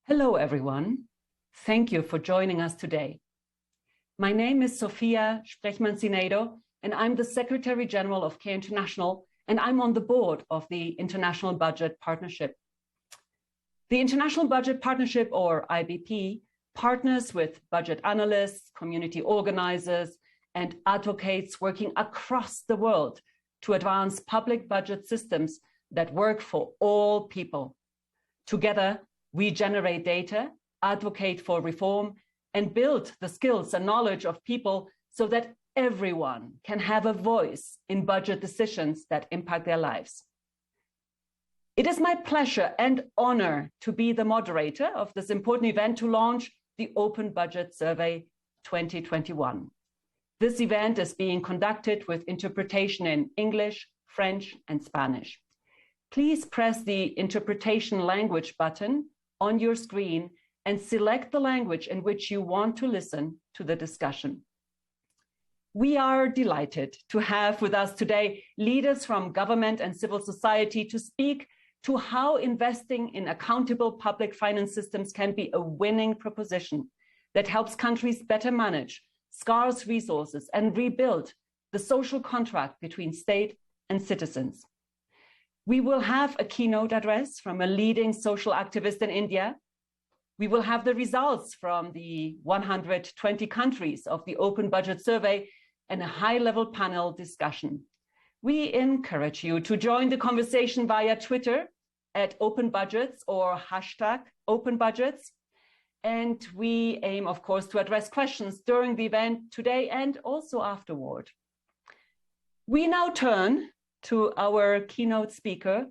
Hello, everyone. Thank you for joining us today. My name is Sofia Sprechmann-Sinedo, and I'm the Secretary General of CARE International, and I'm on the board of the International Budget Partnership. The International Budget Partnership, or IBP, partners with budget analysts, community organizers, and advocates working across the world to advance public budget systems that work for all people. Together, we generate data, advocate for reform, and build the skills and knowledge of people so that everyone can have a voice in budget decisions that impact their lives. It is my pleasure and honor to be the moderator of this important event to launch the Open Budget Survey 2021. This event is being conducted with interpretation in English, French, and Spanish. Please press the interpretation language button on your screen and select the language in which you want to listen to the discussion. We are delighted to have with us today leaders from government and civil society to speak to how investing in accountable public finance systems can be a winning proposition that helps countries better manage scarce resources and rebuild the social contract between state and citizens. We will have a keynote address from a leading social activist in India. We will have the results from the 120 countries of the Open Budget Survey and a high-level panel discussion. We encourage you to join the conversation via Twitter at Open Budgets or #OpenBudgets. And we aim, of course, to address questions during the event today and also afterward. We now turn to our keynote speaker,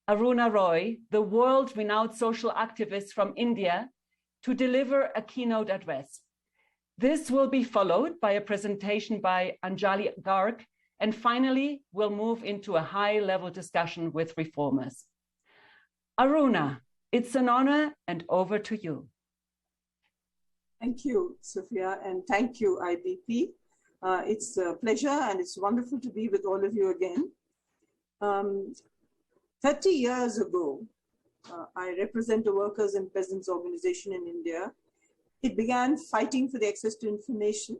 Aruna Roy, the world-renowned social activist from India, to deliver a keynote address. This will be followed by a presentation by Anjali Garg, and finally, we'll move into a high-level discussion with reformers. Aruna, it's an honor, and over to you. Thank you, Sophia, and thank you, IBP. It's a pleasure and it's wonderful to be with all of you again. 30 years ago, I represent a workers and peasants organization in India. It began fighting for the access to information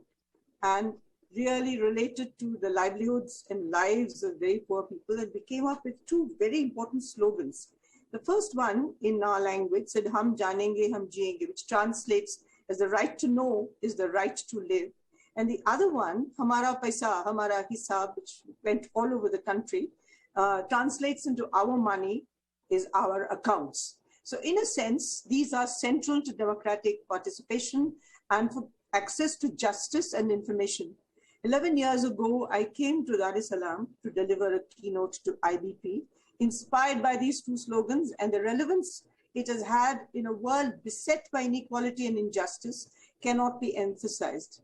and really related to the livelihoods and lives of very poor people, and we came up with two very important slogans. The first one in our language said, "Hum janenge, hum jiyenge," which translates as the right to know is the right to live. And the other one, "Hamara paisa, hamara hisab," which went all over the country, translates into "our money is our accounts." So in a sense, these are central to democratic participation and for access to justice and information. 11 years ago, I came to Dar es Salaam to deliver a keynote to IBP, inspired by these two slogans and the relevance it has had in a world beset by inequality and injustice cannot be emphasized.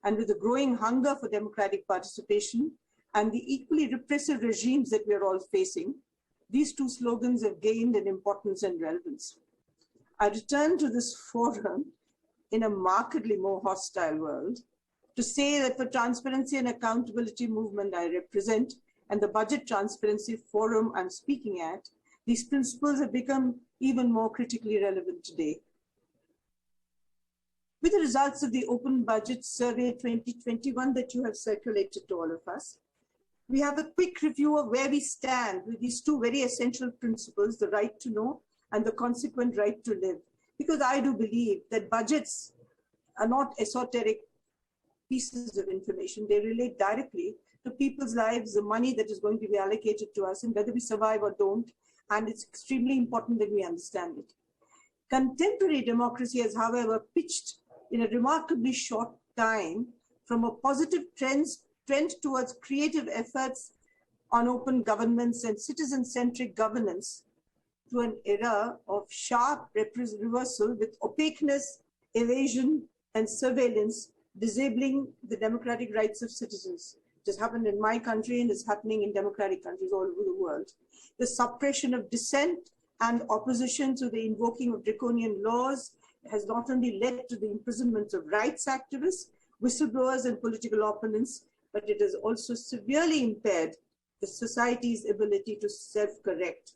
And with the growing hunger for democratic participation and the equally repressive regimes that we are all facing, these two slogans have gained in importance and relevance. I return to this forum in a markedly more hostile world to say that for transparency and accountability movement I represent and the budget transparency forum I'm speaking at, these principles have become even more critically relevant today. With the results of the Open Budget Survey 2021 that you have circulated to all of us, we have a quick review of where we stand with these two very essential principles, the right to know and the consequent right to live. Because I do believe that budgets are not esoteric pieces of information. They relate directly to people's lives, the money that is going to be allocated to us, and whether we survive or don't. And it's extremely important that we understand it. Contemporary democracy has, however, pitched in a remarkably short time from a positive trend towards creative efforts on open governments and citizen-centric governance to an era of sharp reversal with opaqueness, evasion, and surveillance disabling the democratic rights of citizens. It has happened in my country and is happening in democratic countries all over the world. The suppression of dissent and opposition to the invoking of draconian laws has not only led to the imprisonment of rights activists, whistleblowers, and political opponents, but it has also severely impaired the society's ability to self-correct.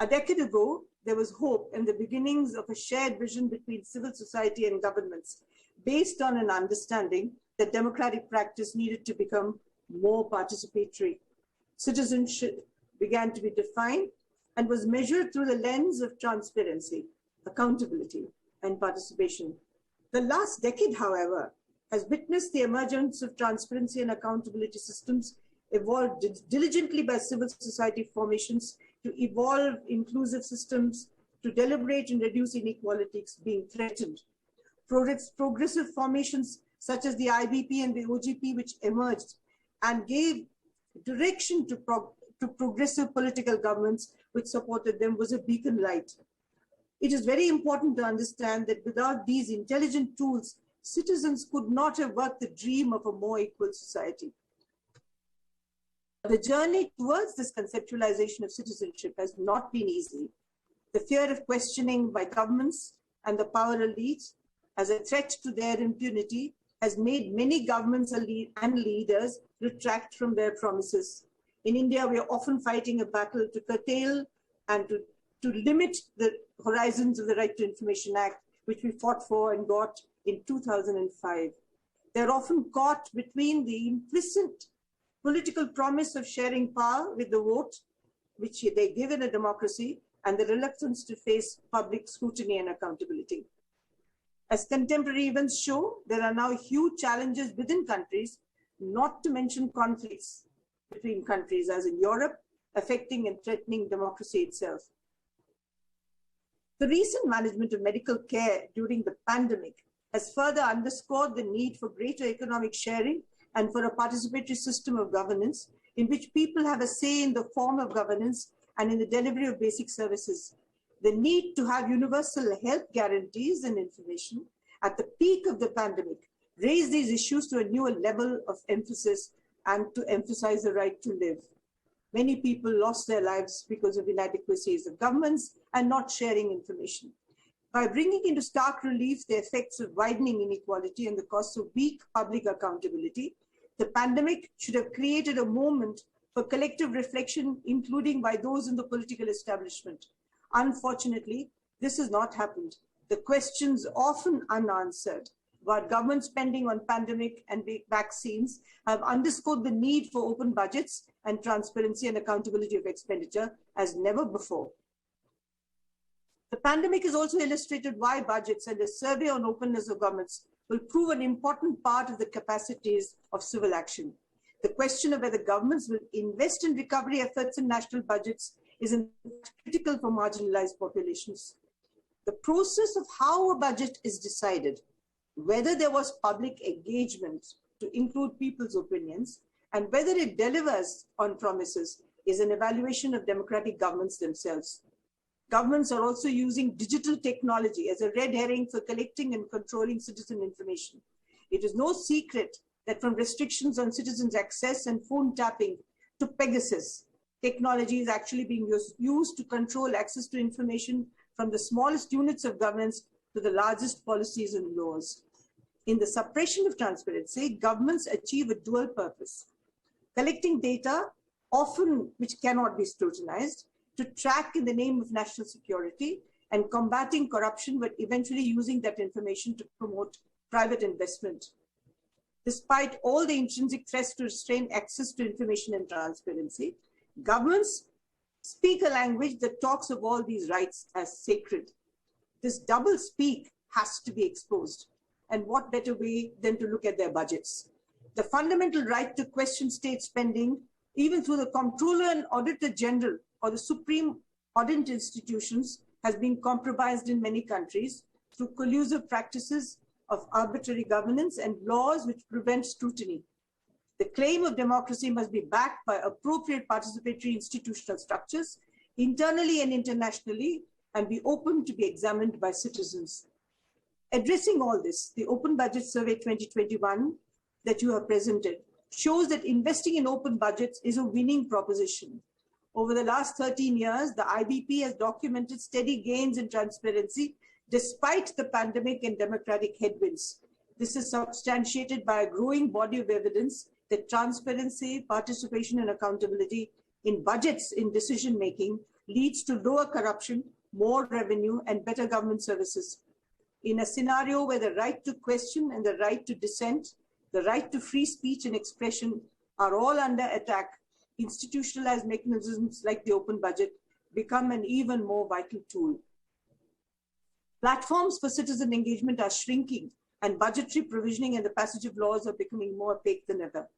A decade ago, there was hope and the beginnings of a shared vision between civil society and governments based on an understanding that democratic practice needed to become more participatory. Citizenship began to be defined and was measured through the lens of transparency, accountability, and participation. The last decade, however, has witnessed the emergence of transparency and accountability systems evolved diligently by civil society formations to evolve inclusive systems, to deliberate and reduce inequalities being threatened. Progressive formations such as the IBP and the OGP, which emerged and gave direction to progressive political governments which supported them, was a beacon light. It is very important to understand that without these intelligent tools, citizens could not have worked the dream of a more equal society. The journey towards this conceptualization of citizenship has not been easy. The fear of questioning by governments and the power elites as a threat to their impunity has made many governments and leaders retract from their promises. In India, we are often fighting a battle to curtail and to limit the horizons of the Right to Information Act, which we fought for and got in 2005. They're often caught between the implicit political promise of sharing power with the vote, which they give in a democracy, and the reluctance to face public scrutiny and accountability. As contemporary events show, there are now huge challenges within countries, not to mention conflicts between countries, as in Europe, affecting and threatening democracy itself. The recent management of medical care during the pandemic has further underscored the need for greater economic sharing and for a participatory system of governance in which people have a say in the form of governance and in the delivery of basic services. The need to have universal health guarantees and information at the peak of the pandemic raised these issues to a newer level of emphasis and to emphasize the right to live. Many people lost their lives because of inadequacies of governments and not sharing information. By bringing into stark relief the effects of widening inequality and the costs of weak public accountability, the pandemic should have created a moment for collective reflection, including by those in the political establishment. Unfortunately, this has not happened. The questions often unanswered about government spending on pandemic and vaccines have underscored the need for open budgets and transparency and accountability of expenditure as never before. The pandemic has also illustrated why budgets and a survey on openness of governments will prove an important part of the capacities of civil action. The question of whether governments will invest in recovery efforts in national budgets is critical for marginalized populations. The process of how a budget is decided, whether there was public engagement to include people's opinions, and whether it delivers on promises, is an evaluation of democratic governments themselves. Governments are also using digital technology as a red herring for collecting and controlling citizen information. It is no secret that from restrictions on citizens' access and phone tapping to Pegasus, technology is actually being used to control access to information from the smallest units of governance to the largest policies and laws. In the suppression of transparency, governments achieve a dual purpose: collecting data, often which cannot be scrutinized, to track in the name of national security, and combating corruption, but eventually using that information to promote private investment. Despite all the intrinsic threats to restrain access to information and transparency, governments speak a language that talks of all these rights as sacred. This double speak has to be exposed. And what better way than to look at their budgets? The fundamental right to question state spending, even through the Comptroller and Auditor General or the Supreme Audit institutions, has been compromised in many countries through collusive practices of arbitrary governance and laws which prevent scrutiny. The claim of democracy must be backed by appropriate participatory institutional structures, internally and internationally, and be open to be examined by citizens. Addressing all this, the Open Budget Survey 2021 that you have presented shows that investing in open budgets is a winning proposition. Over the last 13 years, the IBP has documented steady gains in transparency despite the pandemic and democratic headwinds. This is substantiated by a growing body of evidence that transparency, participation, and accountability in budgets in decision-making leads to lower corruption, more revenue, and better government services. In a scenario where the right to question and the right to dissent, the right to free speech and expression are all under attack, institutionalized mechanisms like the open budget become an even more vital tool. Platforms for citizen engagement are shrinking, and budgetary provisioning and the passage of laws are becoming more opaque than ever.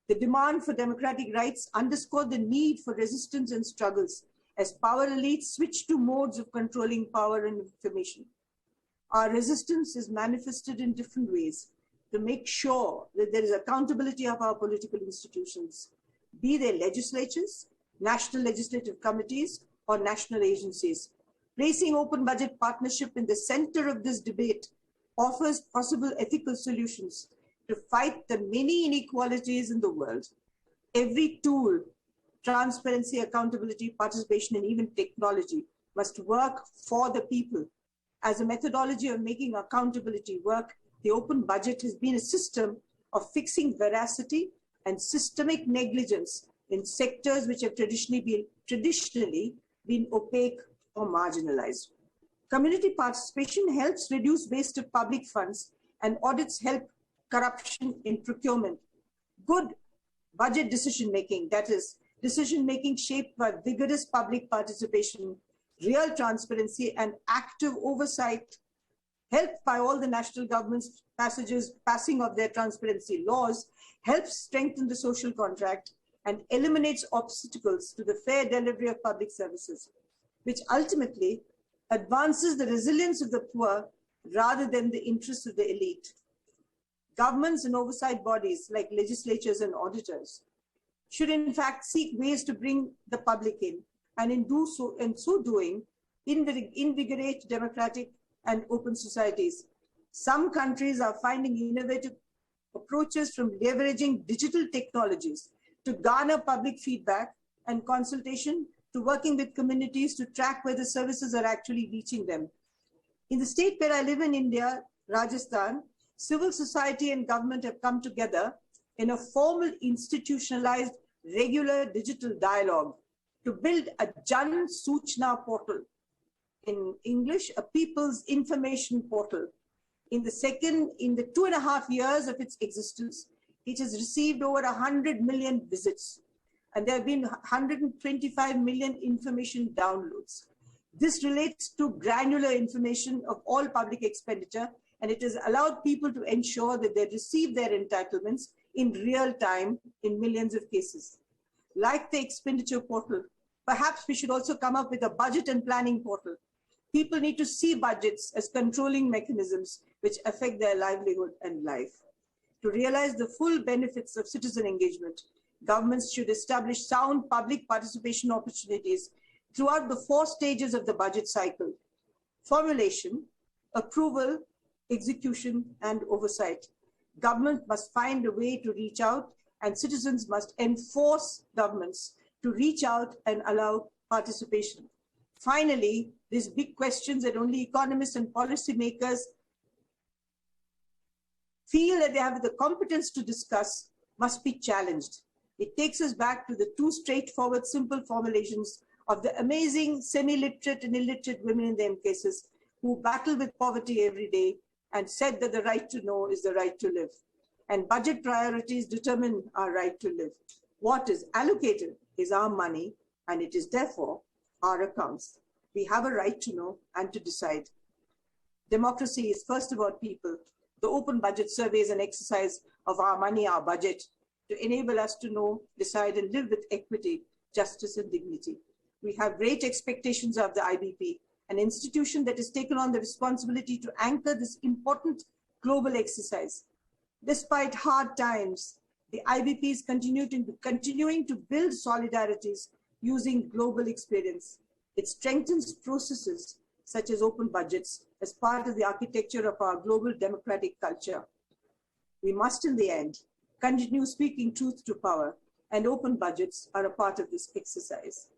The demand for democratic rights underscored the need for resistance and struggles as power elites switch to modes of controlling power and information. Our resistance is manifested in different ways to make sure that there is accountability of our political institutions, be they legislatures, national legislative committees, or national agencies. Placing open budget partnership in the center of this debate offers possible ethical solutions to fight the many inequalities in the world. Every tool, transparency, accountability, participation, and even technology must work for the people. As a methodology of making accountability work, the open budget has been a system of fixing veracity and systemic negligence in sectors which have traditionally been opaque or marginalized. Community participation helps reduce waste of public funds, and audits help corruption in procurement. Good budget decision-making, that is, decision-making shaped by vigorous public participation, real transparency, and active oversight, helped by all the national governments' passing of their transparency laws, helps strengthen the social contract and eliminates obstacles to the fair delivery of public services, which ultimately advances the resilience of the poor rather than the interests of the elite. Governments and oversight bodies like legislatures and auditors should in fact seek ways to bring the public in, and in so doing, invigorate democratic and open societies. Some countries are finding innovative approaches from leveraging digital technologies to garner public feedback and consultation, to working with communities to track whether services are actually reaching them. In the state where I live in India, Rajasthan, civil society and government have come together in a formal, institutionalized, regular digital dialogue to build a Jan Suchna portal. In English, a people's information portal. In the 2.5 years of its existence, it has received over 100 million visits, and there have been 125 million information downloads. This relates to granular information of all public expenditure, and it has allowed people to ensure that they receive their entitlements in real time in millions of cases. Like the expenditure portal, perhaps we should also come up with a budget and planning portal. People need to see budgets as controlling mechanisms which affect their livelihood and life. To realize the full benefits of citizen engagement, governments should establish sound public participation opportunities throughout the 4 stages of the budget cycle: formulation, approval, execution, and oversight. Government must find a way to reach out, and citizens must enforce governments to reach out and allow participation. Finally, these big questions that only economists and policymakers feel that they have the competence to discuss must be challenged. It takes us back to the 2 straightforward, simple formulations of the amazing semi-literate and illiterate women in them cases who battle with poverty every day and said that the right to know is the right to live. And budget priorities determine our right to live. What is allocated is our money, and it is therefore our accounts. We have a right to know and to decide. Democracy is first about people. The open budget survey is an exercise of our money, our budget, to enable us to know, decide, and live with equity, justice, and dignity. We have great expectations of the IBP, an institution that has taken on the responsibility to anchor this important global exercise. Despite hard times, the IBP is continuing to build solidarities using global experience. It strengthens processes such as open budgets as part of the architecture of our global democratic culture. We must, in the end, continue speaking truth to power, and open budgets are a part of this exercise.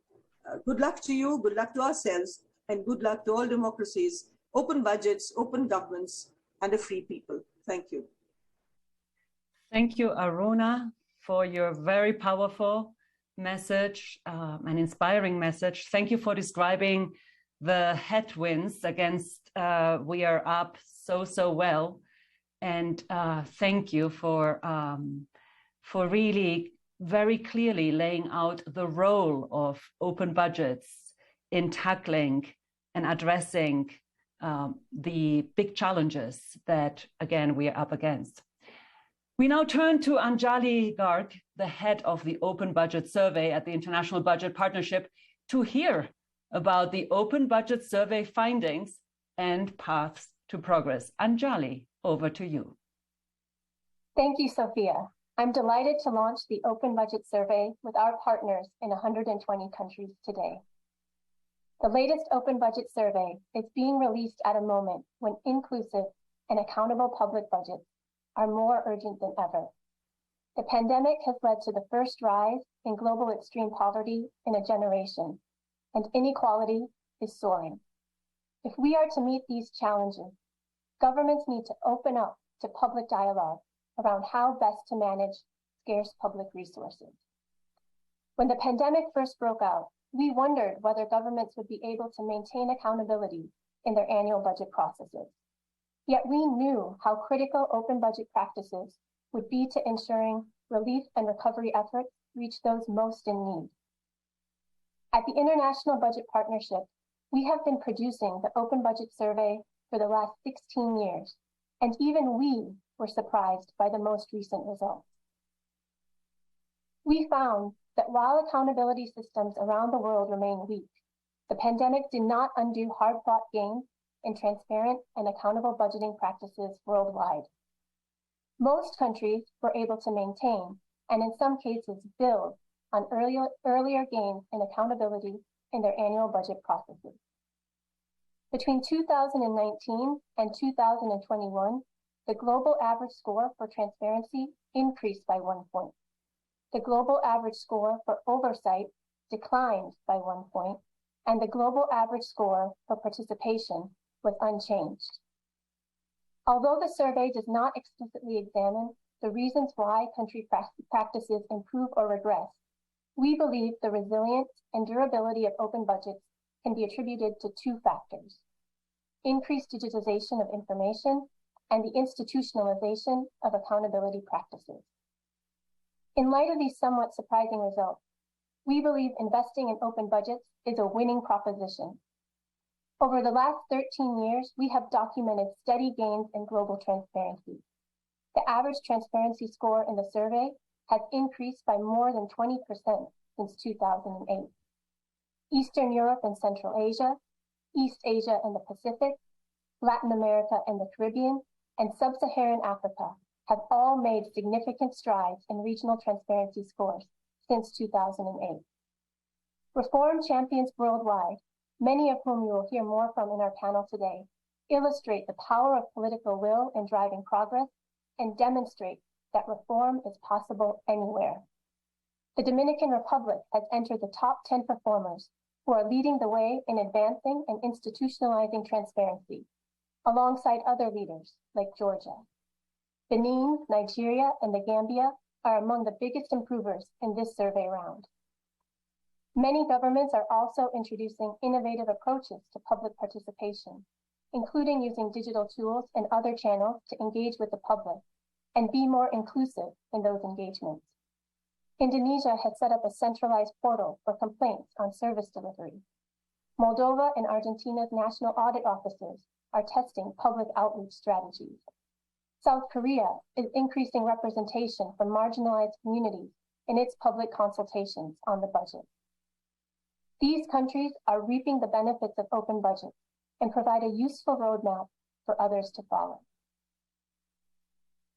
Good luck to you, good luck to ourselves, and good luck to all democracies, open budgets, open governments, and a free people. Thank you. Thank you, Aruna, for your very powerful message, an inspiring message. Thank you for describing the headwinds against we are up so well. And thank you for really very clearly laying out the role of open budgets in tackling and addressing the big challenges that, again, we are up against. We now turn to Anjali Garg, the head of the Open Budget Survey at the International Budget Partnership, to hear about the Open Budget Survey findings and paths to progress. Anjali, over to you. Thank you, Sophia. I'm delighted to launch the Open Budget Survey with our partners in 120 countries today. The latest Open Budget Survey is being released at a moment when inclusive and accountable public budgets are more urgent than ever. The pandemic has led to the first rise in global extreme poverty in a generation, and inequality is soaring. If we are to meet these challenges, governments need to open up to public dialogue around how best to manage scarce public resources. When the pandemic first broke out, we wondered whether governments would be able to maintain accountability in their annual budget processes. Yet we knew how critical open budget practices would be to ensuring relief and recovery efforts reach those most in need. At the International Budget Partnership, we have been producing the Open Budget Survey for the last 16 years, and even we were surprised by the most recent results. We found that while accountability systems around the world remain weak, the pandemic did not undo hard-fought gains in transparent and accountable budgeting practices worldwide. Most countries were able to maintain, and in some cases build, on earlier gains in accountability in their annual budget processes. Between 2019 and 2021, the global average score for transparency increased by 1 point. The global average score for oversight declined by 1 point, and the global average score for participation was unchanged. Although the survey does not explicitly examine the reasons why country practices improve or regress, we believe the resilience and durability of open budgets can be attributed to 2 factors: increased digitization of information and the institutionalization of accountability practices. In light of these somewhat surprising results, we believe investing in open budgets is a winning proposition. Over the last 13 years, we have documented steady gains in global transparency. The average transparency score in the survey has increased by more than 20% since 2008. Eastern Europe and Central Asia, East Asia and the Pacific, Latin America and the Caribbean, and Sub-Saharan Africa have all made significant strides in regional transparency scores since 2008. Reform champions worldwide, many of whom you will hear more from in our panel today, illustrate the power of political will in driving progress and demonstrate that reform is possible anywhere. The Dominican Republic has entered the top 10 performers who are leading the way in advancing and institutionalizing transparency, alongside other leaders like Georgia. Benin, Nigeria, and the Gambia are among the biggest improvers in this survey round. Many governments are also introducing innovative approaches to public participation, including using digital tools and other channels to engage with the public and be more inclusive in those engagements. Indonesia has set up a centralized portal for complaints on service delivery. Moldova and Argentina's national audit offices are testing public outreach strategies. South Korea is increasing representation from marginalized communities in its public consultations on the budget. These countries are reaping the benefits of open budgets and provide a useful roadmap for others to follow.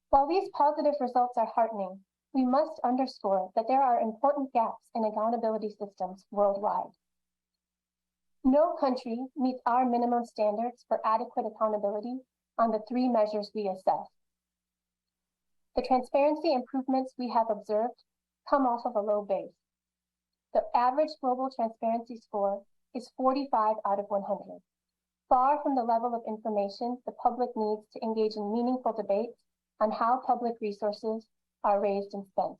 While these positive results are heartening, we must underscore that there are important gaps in accountability systems worldwide. No country meets our minimum standards for adequate accountability on the 3 measures we assess. The transparency improvements we have observed come off of a low base. The average global transparency score is 45 out of 100, far from the level of information the public needs to engage in meaningful debates on how public resources are raised and spent.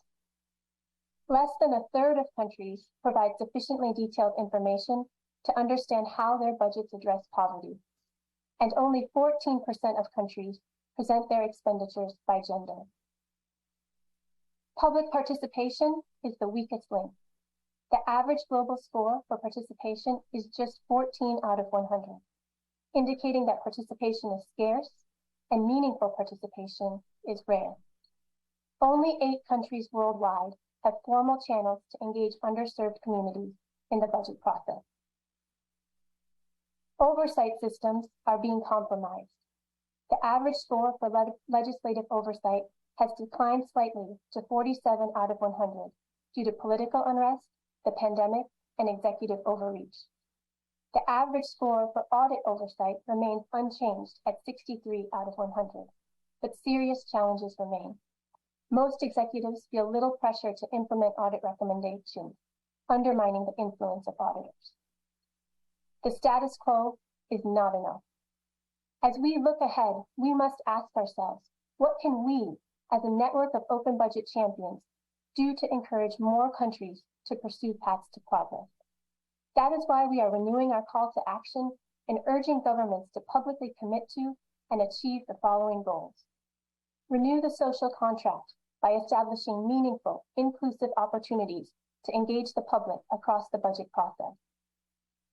Less than a third of countries provide sufficiently detailed information to understand how their budgets address poverty, and only 14% of countries present their expenditures by gender. Public participation is the weakest link. The average global score for participation is just 14 out of 100, indicating that participation is scarce and meaningful participation is rare. Only 8 countries worldwide have formal channels to engage underserved communities in the budget process. Oversight systems are being compromised. The average score for legislative oversight has declined slightly to 47 out of 100 due to political unrest, the pandemic, and executive overreach. The average score for audit oversight remains unchanged at 63 out of 100, but serious challenges remain. Most executives feel little pressure to implement audit recommendations, undermining the influence of auditors. The status quo is not enough. As we look ahead, we must ask ourselves, what can we, as a network of open budget champions, do to encourage more countries to pursue paths to progress? That is why we are renewing our call to action and urging governments to publicly commit to and achieve the following goals. Renew the social contract by establishing meaningful, inclusive opportunities to engage the public across the budget process.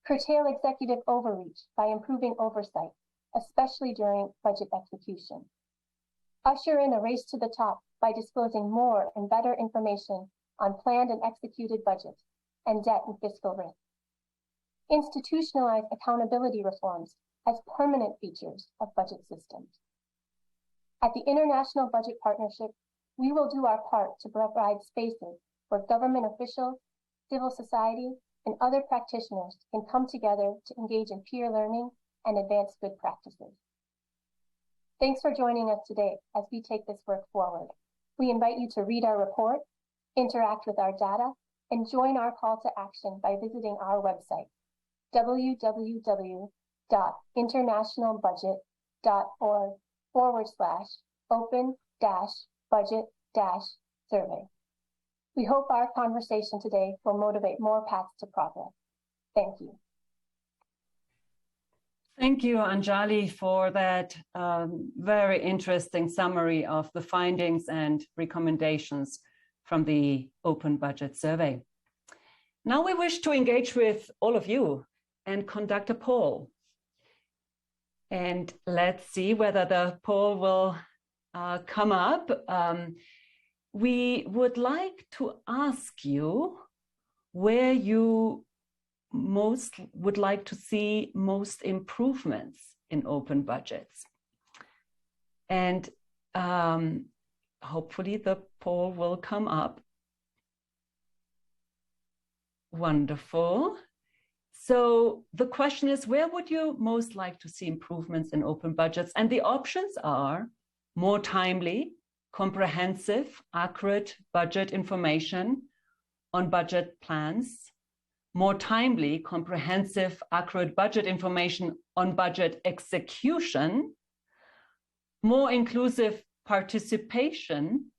Curtail executive overreach by improving oversight, especially during budget execution. Usher in a race to the top by disclosing more and better information on planned and executed budgets and debt and fiscal risk. Institutionalize accountability reforms as permanent features of budget systems. At the International Budget Partnership, we will do our part to provide spaces where government officials, civil society, and other practitioners can come together to engage in peer learning and advance good practices. Thanks for joining us today as we take this work forward. We invite you to read our report, interact with our data, and join our call to action by visiting our website, www.internationalbudget.org/open-budget-survey. We hope our conversation today will motivate more paths to progress. Thank you. Thank you, Anjali, for that very interesting summary of the findings and recommendations from the Open Budget Survey. Now we wish to engage with all of you and conduct a poll. And let's see whether the poll will come up. We would like to ask you where you most would like to see most improvements in open budgets. And hopefully the poll will come up. Wonderful. So the question is, where would you most like to see improvements in open budgets? And the options are more timely, comprehensive, accurate budget information on budget plans, more timely, comprehensive, accurate budget information on budget execution, more inclusive participation,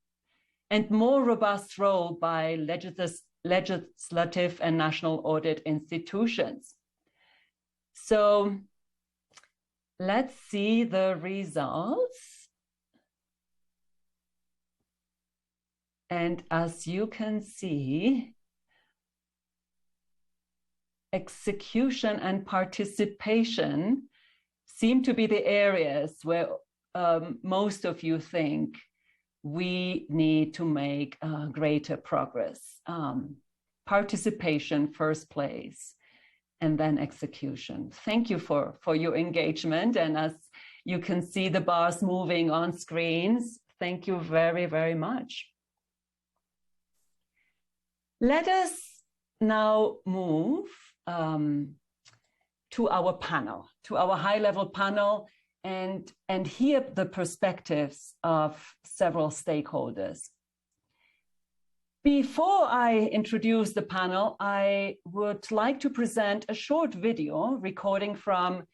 and more robust role by legislative and national audit institutions. So let's see the results. And as you can see, execution and participation seem to be the areas where most of you think we need to make greater progress. Participation first place, and then execution. Thank you for your engagement. And as you can see the bars moving on screens, thank you very, very much. Let us now move to our panel, to our high-level panel, and hear the perspectives of several stakeholders. Before I introduce the panel, I would like to present a short video recording from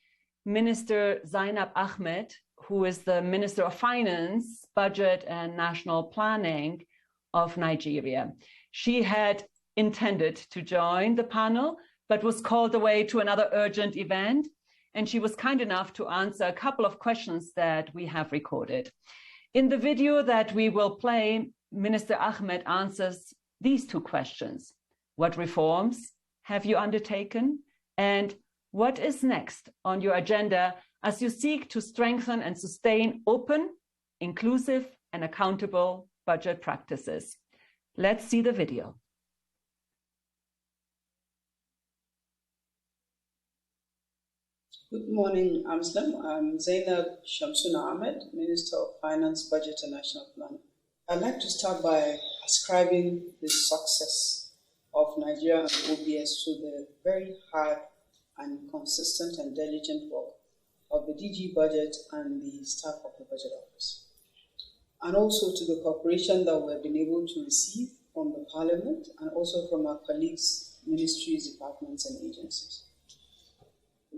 Minister Zainab Ahmed, who is the Minister of Finance, Budget and National Planning of Nigeria. She had intended to join the panel, but was called away to another urgent event. And she was kind enough to answer a couple of questions that we have recorded. In the video that we will play, Minister Ahmed answers these two questions. What reforms have you undertaken? And what is next on your agenda as you seek to strengthen and sustain open, inclusive, and accountable budget practices? Let's see the video. Good morning, Amslam. I'm Zainab Shamsuna Ahmed, Minister of Finance, Budget and National Planning. I'd like to start by ascribing the success of Nigeria and OBS to the very hard and consistent and diligent work of the DG Budget and the staff of the Budget Office, and also to the cooperation that we have been able to receive from the Parliament and also from our colleagues, ministries, departments, and agencies.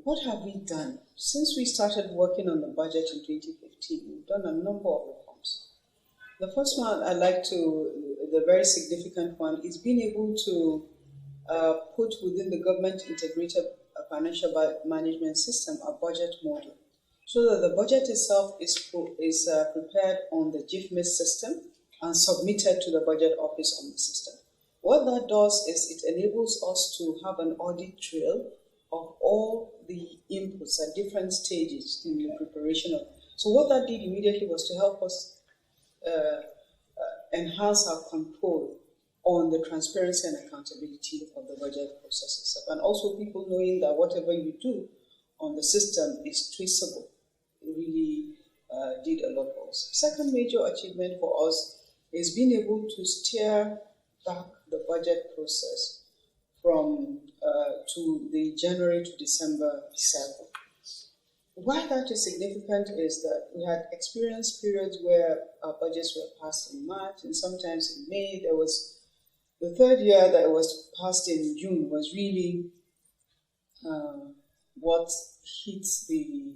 What have we done? Since we started working on the budget in 2015, we've done a number of reforms. The first one the very significant one, is being able to put within the government integrated financial management system a budget model, so that the budget itself is prepared on the GIFMIS system and submitted to the Budget Office on the system. What that does is it enables us to have an audit trail of all the inputs at different stages in the preparation of. So what that did immediately was to help us enhance our control on the transparency and accountability of the budget process itself. And also people knowing that whatever you do on the system is traceable. It really did a lot for us. Second major achievement for us is being able to steer back the budget process from to the January to December cycle. Why that is significant is that we had experienced periods where our budgets were passed in March and sometimes in May. There was the third year that it was passed in June was really what hits the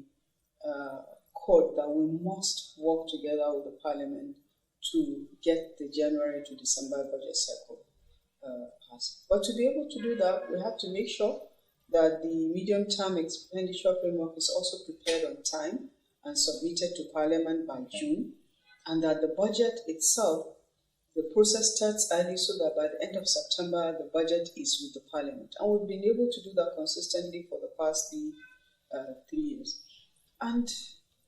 chord that we must work together with the Parliament to get the January to December budget cycle passed. But to be able to do that, we have to make sure that the medium-term expenditure framework is also prepared on time and submitted to Parliament by June, and that the budget itself, the process starts early so that by the end of September, the budget is with the Parliament. And we've been able to do that consistently for the past 3 years. And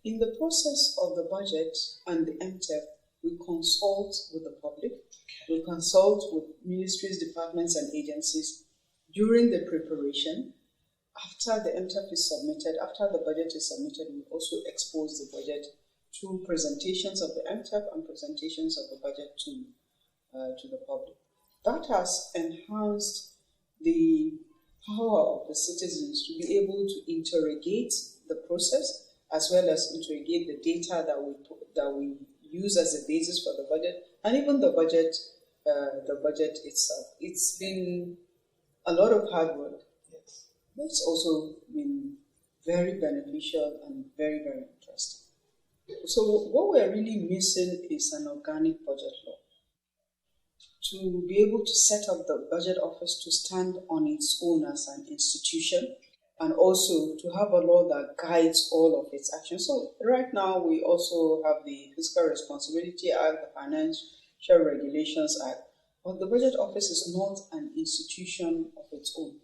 in the process of the budget and the MTEP, we consult with the public, we consult with ministries, departments, and agencies during the preparation. After the MTEP is submitted, after the budget is submitted, we also expose the budget through presentations of the MTEP and presentations of the budget to the public. That has enhanced the power of the citizens to be able to interrogate the process as well as interrogate the data that we use as a basis for the budget and even the budget itself. It's been a lot of hard work. Yes. But it's also been very beneficial and very, very interesting. So what we're really missing is an organic budget law. To be able to set up the Budget Office to stand on its own as an institution, and also to have a law that guides all of its actions. So right now we also have the Fiscal Responsibility Act, the Financial Regulations Act, but the Budget Office is not an institution of its own.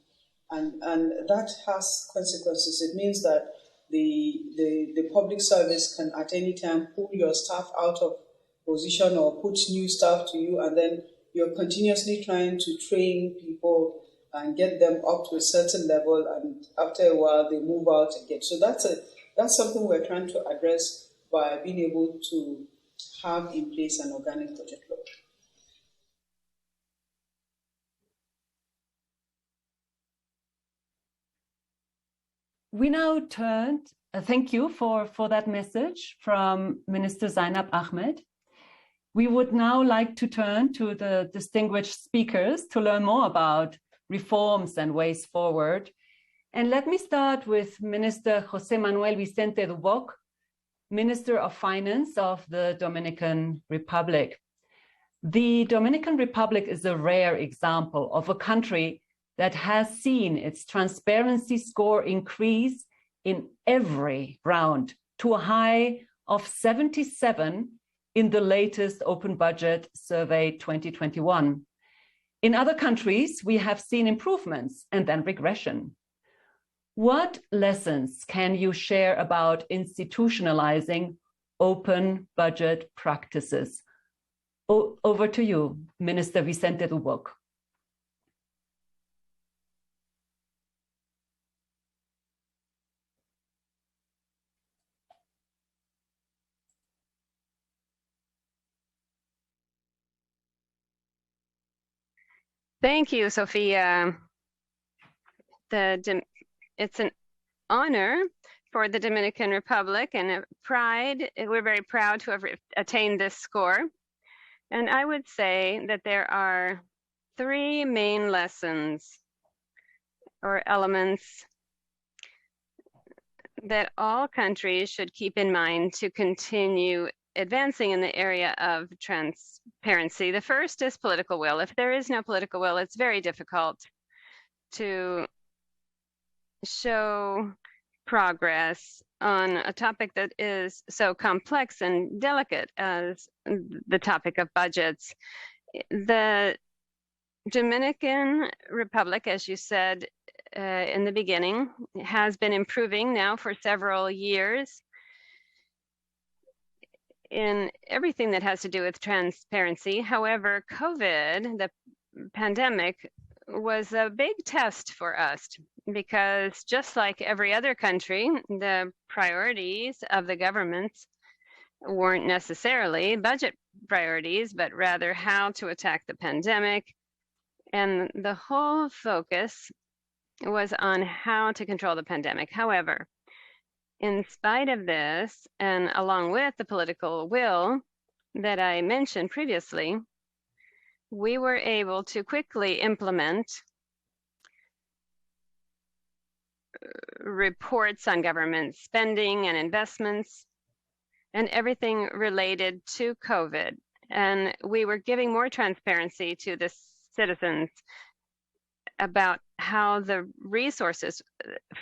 And that has consequences. It means that the public service can at any time pull your staff out of position or put new staff to you, and then you're continuously trying to train people and get them up to a certain level, and after a while they move out again. So that's something we're trying to address by being able to have in place an organic budget law. We now turned, thank you for that message from Minister Zainab Ahmed. We would now like to turn to the distinguished speakers to learn more about reforms and ways forward. And let me start with Minister José Manuel Vicente, Minister of Finance of the Dominican Republic. The Dominican Republic is a rare example of a country that has seen its transparency score increase in every round to a high of 77 in the latest Open Budget Survey 2021. In other countries, we have seen improvements and then regression. What lessons can you share about institutionalizing open budget practices? Over to you, Minister Vicente. Thank you, Sophia. It's an honor for the Dominican Republic and a pride. We're very proud to have attained this score. And I would say that there are three main lessons or elements that all countries should keep in mind to continue advancing in the area of transparency. The first is political will. If there is no political will, it's very difficult to show progress on a topic that is so complex and delicate as the topic of budgets. The Dominican Republic, as you said in the beginning, has been improving now for several years in everything that has to do with transparency. However, COVID, the pandemic, was a big test for us because just like every other country, the priorities of the governments weren't necessarily budget priorities, but rather how to attack the pandemic. And the whole focus was on how to control the pandemic. However, in spite of this, and along with the political will that I mentioned previously, we were able to quickly implement reports on government spending and investments and everything related to COVID. And we were giving more transparency to the citizens about how the resources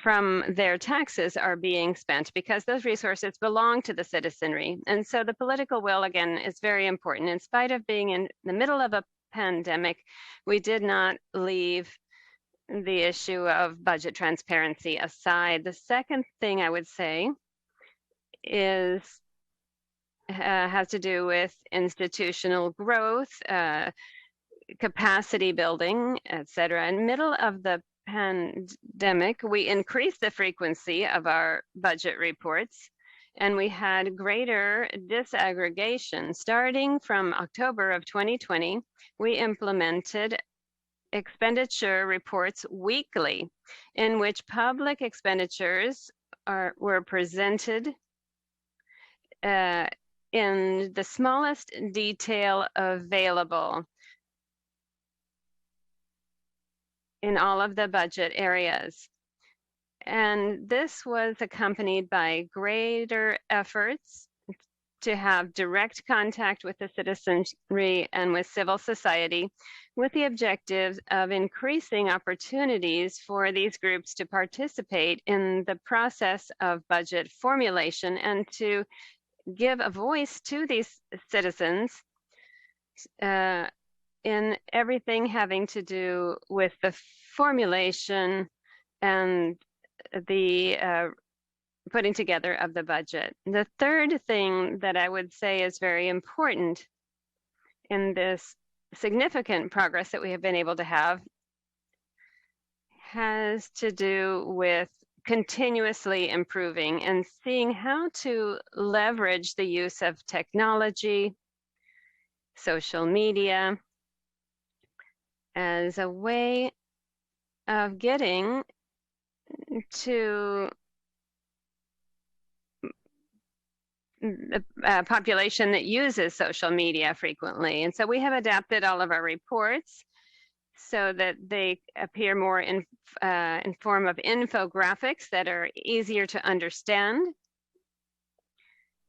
from their taxes are being spent, because those resources belong to the citizenry. And so the political will, again, is very important. In spite of being in the middle of a pandemic, we did not leave the issue of budget transparency aside. The second thing I would say is has to do with institutional growth, capacity building, etc. In the middle of the pandemic, we increased the frequency of our budget reports, and we had greater disaggregation. Starting from October of 2020, we implemented expenditure reports weekly, in which public expenditures were presented in the smallest detail available in all of the budget areas. And this was accompanied by greater efforts to have direct contact with the citizenry and with civil society, with the objective of increasing opportunities for these groups to participate in the process of budget formulation and to give a voice to these citizens in everything having to do with the formulation and the putting together of the budget. The third thing that I would say is very important in this significant progress that we have been able to have has to do with continuously improving and seeing how to leverage the use of technology, social media, as a way of getting to the population that uses social media frequently. And so we have adapted all of our reports so that they appear more in form of infographics that are easier to understand.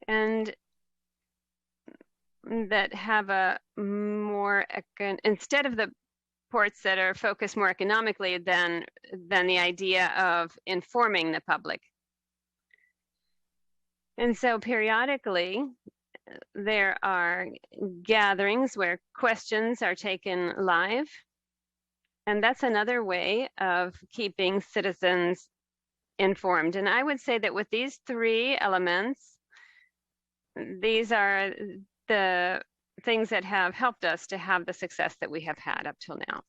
And that have a more, instead of the reports that are focused more economically than the idea of informing the public. And so periodically, there are gatherings where questions are taken live. And that's another way of keeping citizens informed. And I would say that with these three elements, these are the things that have helped us to have the success that we have had up till now.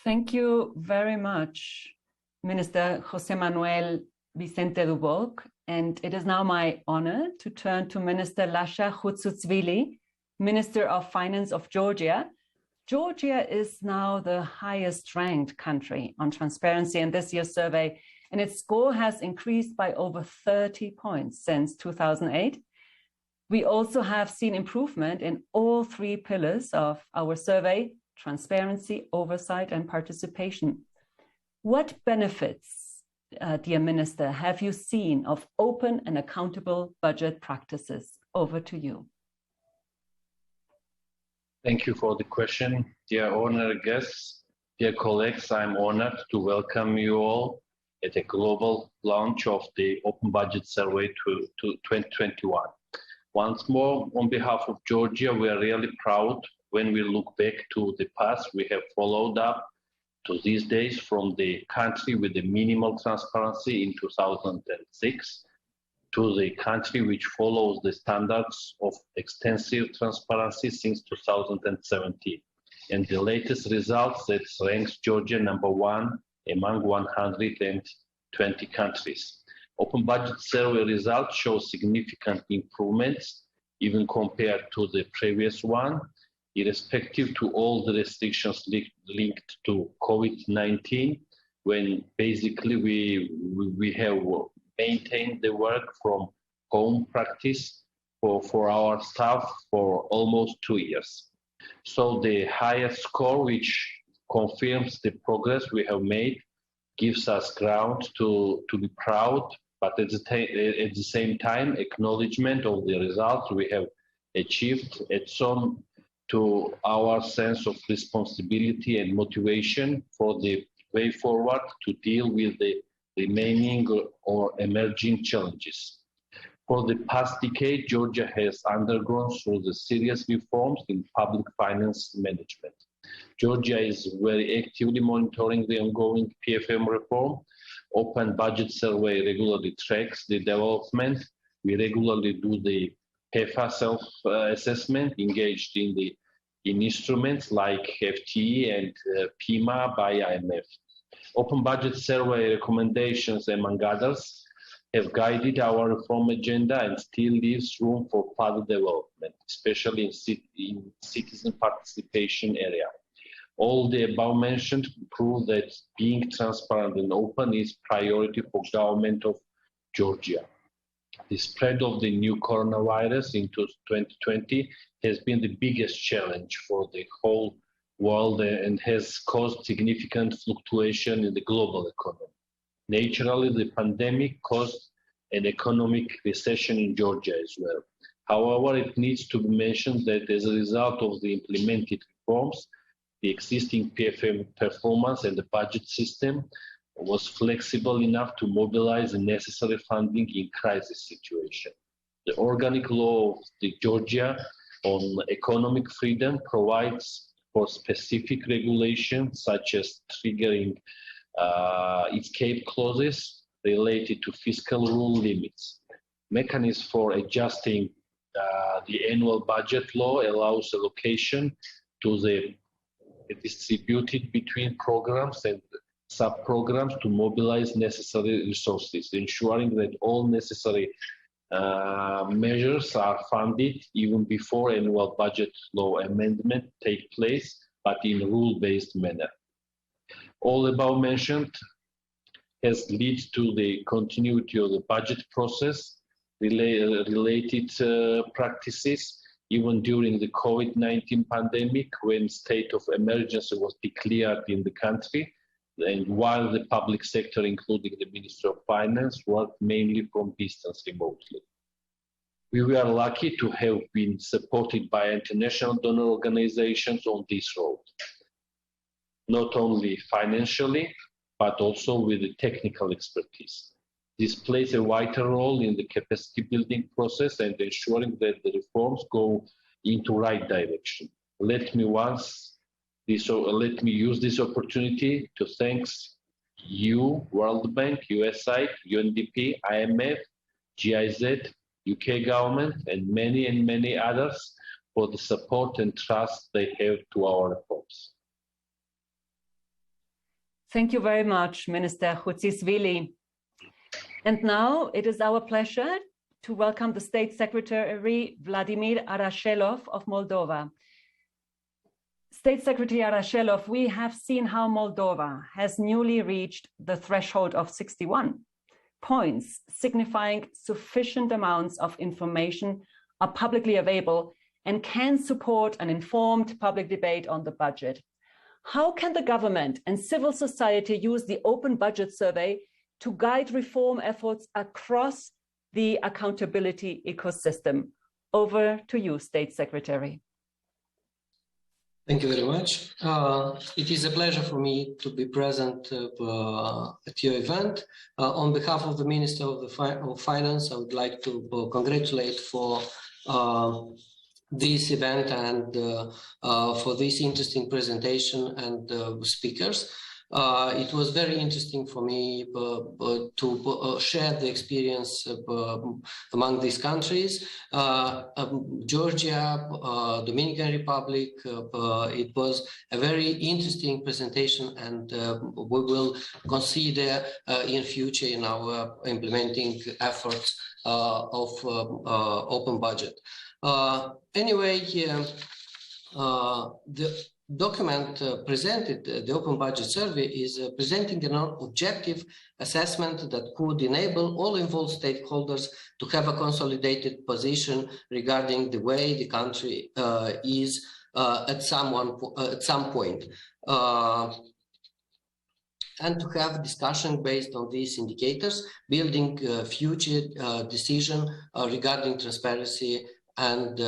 Thank you very much, Minister José Manuel Vicente Duboc. And it is now my honor to turn to Minister Lasha Hutsusvili, Minister of Finance of Georgia. Georgia is now the highest ranked country on transparency in this year's survey, and its score has increased by over 30 points since 2008. We also have seen improvement in all three pillars of our survey: transparency, oversight, and participation. What benefits, dear Minister, have you seen of open and accountable budget practices? Over to you. Thank you for the question. Dear honored guests, dear colleagues, I'm honored to welcome you all at the global launch of the Open Budget Survey to 2021. Once more, on behalf of Georgia, we are really proud when we look back to the past. We have followed up to these days from the country with the minimal transparency in 2006 to the country which follows the standards of extensive transparency since 2017. And the latest results that ranks Georgia #1 among 120 countries. Open Budget Survey results show significant improvements even compared to the previous one, irrespective to all the restrictions linked to COVID-19, when basically we have maintained the work from home practice for our staff for almost 2 years. So the highest score, which confirms the progress we have made, gives us ground to be proud, but at the same time, acknowledgement of the results we have achieved adds on to our sense of responsibility and motivation for the way forward to deal with the remaining or emerging challenges. For the past decade, Georgia has undergone through the serious reforms in public finance management. Georgia is very actively monitoring the ongoing PFM reform. Open Budget Survey regularly tracks the development. We regularly do the PEFA self-assessment, engaged in instruments like FTE and PIMA by IMF. Open Budget Survey recommendations, among others, have guided our reform agenda and still leaves room for further development, especially in citizen participation area. All the above mentioned prove that being transparent and open is priority for government of Georgia. The spread of the new coronavirus into 2020 has been the biggest challenge for the whole world and has caused significant fluctuation in the global economy. Naturally, the pandemic caused an economic recession in Georgia as well. However, it needs to be mentioned that as a result of the implemented reforms, the existing PFM performance and the budget system was flexible enough to mobilize the necessary funding in crisis situation. The organic law of Georgia on economic freedom provides for specific regulations such as triggering escape clauses related to fiscal rule limits. Mechanism for adjusting the annual budget law allows allocation to the distributed between programs and sub-programs to mobilize necessary resources, ensuring that all necessary measures are funded even before annual budget law amendment take place, but in rule-based manner. All above mentioned has led to the continuity of the budget process, related practices, even during the COVID-19 pandemic, when state of emergency was declared in the country, and while the public sector, including the Ministry of Finance, worked mainly from distance remotely. We were lucky to have been supported by international donor organizations on this road, not only financially, but also with the technical expertise. This plays a vital role in the capacity building process and ensuring that the reforms go into right direction. Let me use this opportunity to thank you, World Bank, USAID, UNDP, IMF, GIZ, UK government, and many others for the support and trust they have to our reforms. Thank you very much, Minister Hutsusvili. And now it is our pleasure to welcome the State Secretary Vladimir Arashelov of Moldova. State Secretary Arashelov, we have seen how Moldova has newly reached the threshold of 61 points, signifying sufficient amounts of information are publicly available and can support an informed public debate on the budget. How can the government and civil society use the Open Budget Survey to guide reform efforts across the accountability ecosystem? Over to you, State Secretary. Thank you very much. It is a pleasure for me to be present at your event. On behalf of the Minister of Finance, I would like to congratulate for this event and for this interesting presentation and speakers. It was very interesting for me to share the experience among these countries. Georgia, Dominican Republic, it was a very interesting presentation, and we will consider in future in our implementing efforts of open budget. Anyway, the document presented, the Open Budget Survey, is presenting an objective assessment that could enable all involved stakeholders to have a consolidated position regarding the way the country is at some point. And to have discussion based on these indicators, building future decision regarding transparency and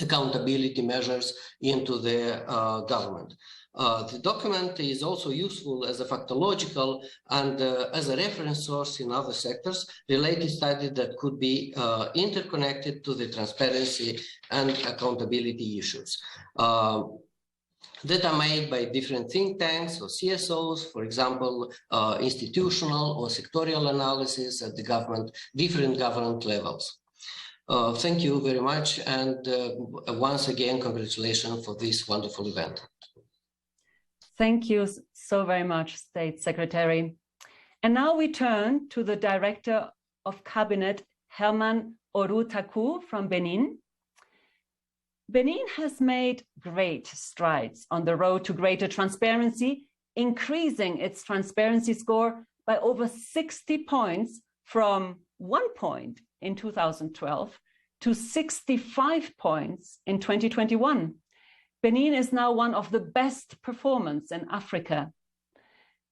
accountability measures into the government. The document is also useful as a factological and as a reference source in other sectors, related studies that could be interconnected to the transparency and accountability issues. That are made by different think tanks or CSOs, for example, institutional or sectorial analysis at the different government levels. Thank you very much, and once again, congratulations for this wonderful event. Thank you so very much, State Secretary. And now we turn to the Director of Cabinet, Herman Orutaku from Benin. Benin has made great strides on the road to greater transparency, increasing its transparency score by over 60 points from 1 point in 2012 to 65 points in 2021. Benin is now one of the best performers in Africa.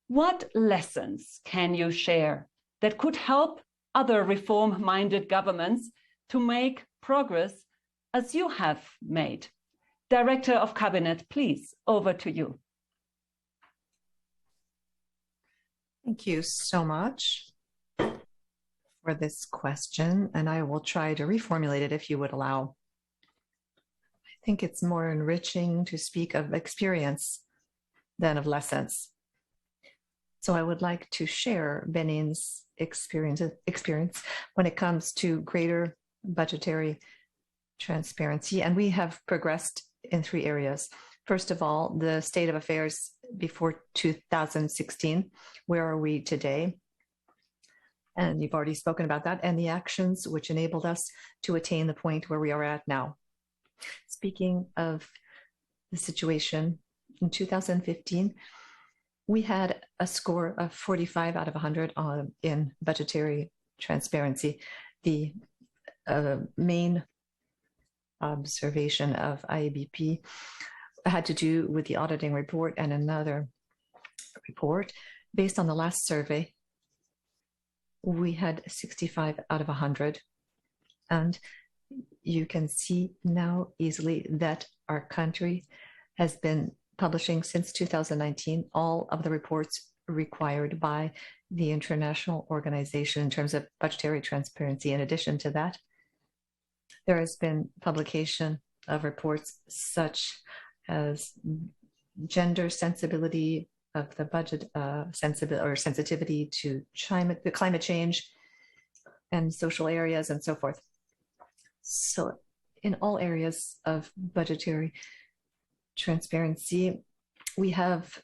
What lessons can you share that could help other reform-minded governments to make progress as you have made? Director of Cabinet, please, over to you. Thank you so much for this question, and I will try to reformulate it if you would allow. I think it's more enriching to speak of experience than of lessons. So I would like to share Benin's experience when it comes to greater budgetary transparency, and we have progressed in 3 areas. First of all, the state of affairs before 2016. Where are we today? And you've already spoken about that, and the actions which enabled us to attain the point where we are at now. Speaking of the situation, in 2015, we had a score of 45 out of 100 in budgetary transparency. The main observation of IABP had to do with the auditing report and another report based on the last survey. we had 65 out of 100. And you can see now easily that our country has been publishing since 2019 all of the reports required by the international organization in terms of budgetary transparency. In addition to that, there has been publication of reports such as gender sensibility of the budget, sensitivity to climate change and social areas and so forth. So in all areas of budgetary transparency, we have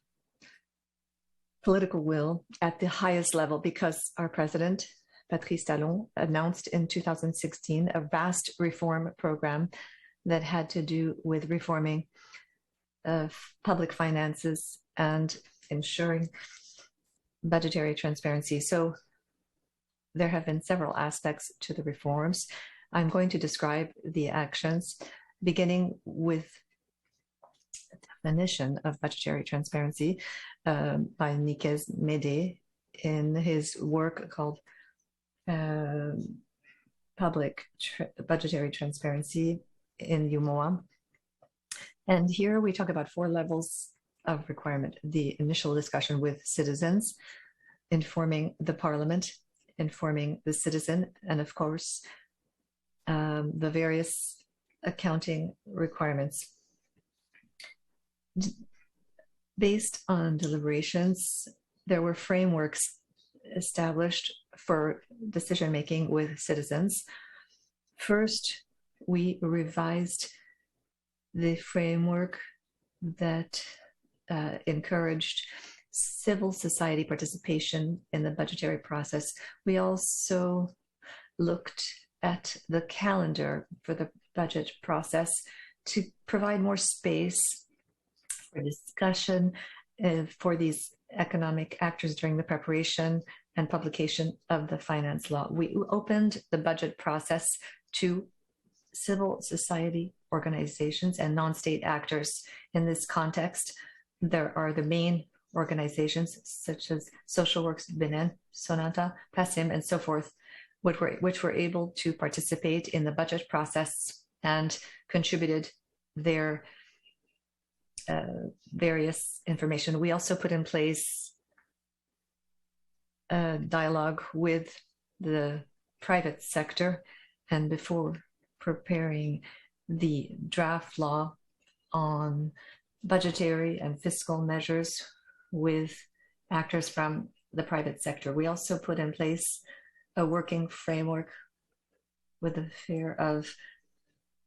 political will at the highest level because our president, Patrice Talon, announced in 2016 a vast reform program that had to do with reforming public finances and ensuring budgetary transparency. So there have been several aspects to the reforms. I'm going to describe the actions, beginning with a definition of budgetary transparency by Nikes Mede in his work called Public Budgetary Transparency in UMOA. And here we talk about 4 levels of requirement: the initial discussion with citizens, informing the parliament, informing the citizen, and of course, the various accounting requirements. Based on deliberations, there were frameworks established for decision-making with citizens. First, we revised the framework that encouraged civil society participation in the budgetary process. We also looked at the calendar for the budget process to provide more space for discussion for these economic actors during the preparation and publication of the finance law. We opened the budget process to civil society organizations and non-state actors. In this context, there are the main organizations such as Social Works, Benen, Sonata, PASIM, and so forth, which were able to participate in the budget process and contributed their various information. We also put in place a dialogue with the private sector, and before preparing the draft law on budgetary and fiscal measures with actors from the private sector. We also put in place a working framework with the sphere of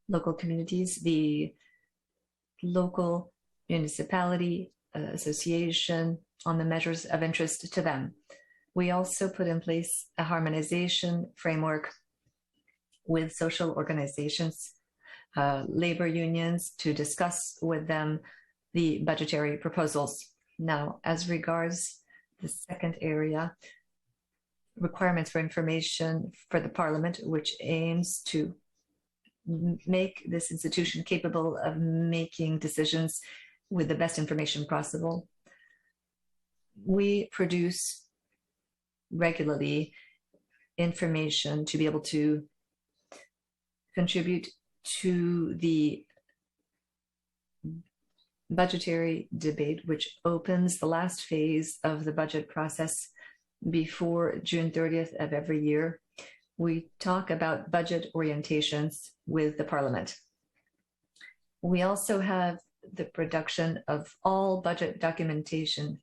local communities, the local municipality association on the measures of interest to them. We also put in place a harmonization framework with social organizations, labor unions, to discuss with them the budgetary proposals. Now, as regards the second area, requirements for information for the Parliament, which aims to make this institution capable of making decisions with the best information possible. We produce regularly information to be able to contribute to the budgetary debate, which opens the last phase of the budget process before June 30th of every year. We talk about budget orientations with the Parliament. We also have the production of all budget documentation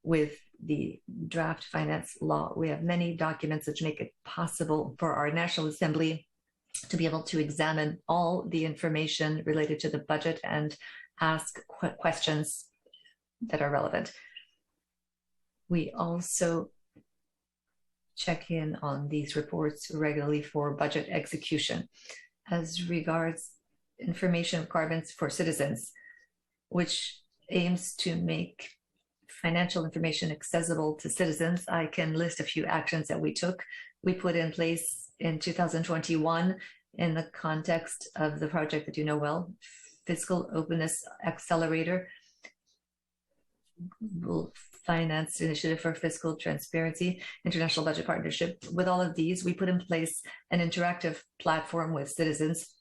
with the draft finance law. We have many documents which make it possible for our National Assembly to be able to examine all the information related to the budget and ask questions that are relevant. We also check in on these reports regularly for budget execution. As regards information requirements for citizens, which aims to make financial information accessible to citizens, I can list a few actions that we took. We put in place in 2021, in the context of the project that you know well, Fiscal Openness Accelerator, Finance Initiative for Fiscal Transparency, International Budget Partnership. With all of these, we put in place an interactive platform with citizens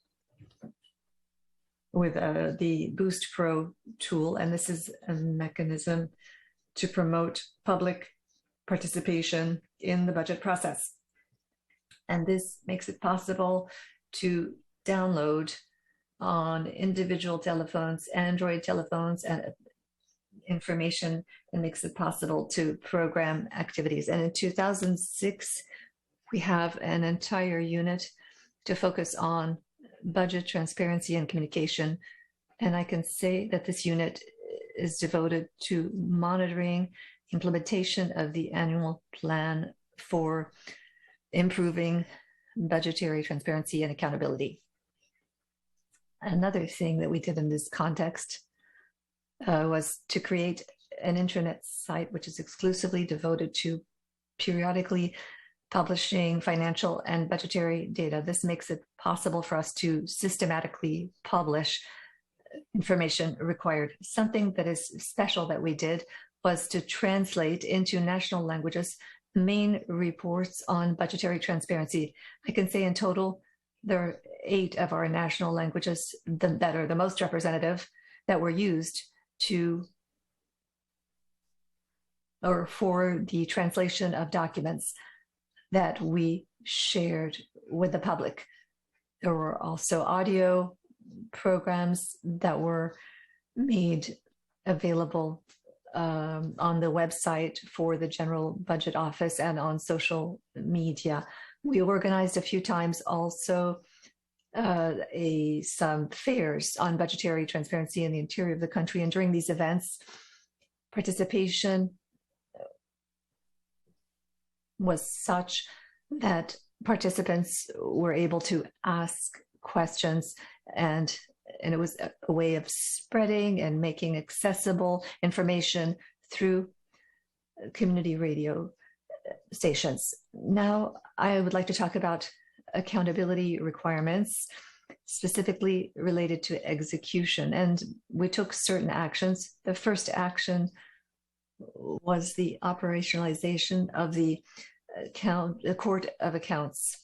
with the Boost Pro tool, and this is a mechanism to promote public participation in the budget process. And this makes it possible to download on individual telephones, Android telephones, and information, and makes it possible to program activities. And in 2006, we have an entire unit to focus on budget transparency and communication. And I can say that this unit is devoted to monitoring implementation of the annual plan for improving budgetary transparency and accountability. Another thing that we did in this context was to create an intranet site which is exclusively devoted to periodically publishing financial and budgetary data. This makes it possible for us to systematically publish information required. Something that is special that we did was to translate into national languages main reports on budgetary transparency. I can say in total, there are 8 of our national languages that are the most representative that were used for the translation of documents that we shared with the public. There were also audio programs that were made available on the website for the General Budget Office and on social media. We organized a few times also some fairs on budgetary transparency in the interior of the country. And during these events, participation was such that participants were able to ask questions, and it was a way of spreading and making accessible information through community radio stations. Now, I would like to talk about accountability requirements, specifically related to execution. And we took certain actions. The first action was the operationalization of the Court of Accounts.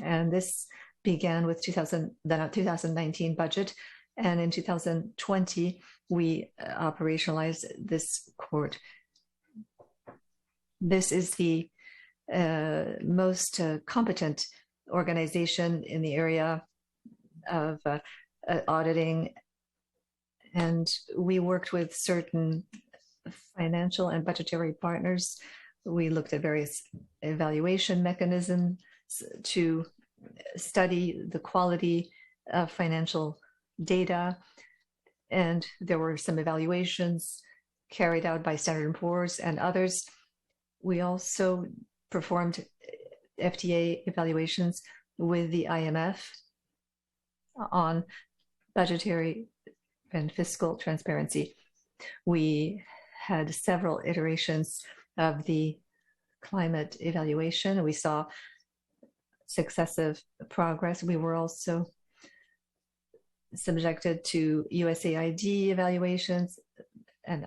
And this began with the 2019 budget. And in 2020, we operationalized this court. This is the most competent organization in the area of auditing. And we worked with certain financial and budgetary partners. We looked at various evaluation mechanisms to study the quality of financial data. And there were some evaluations carried out by Standard & Poor's and others. We also performed FTA evaluations with the IMF on budgetary and fiscal transparency. We had several iterations of the climate evaluation. We saw successive progress. We were also subjected to USAID evaluations and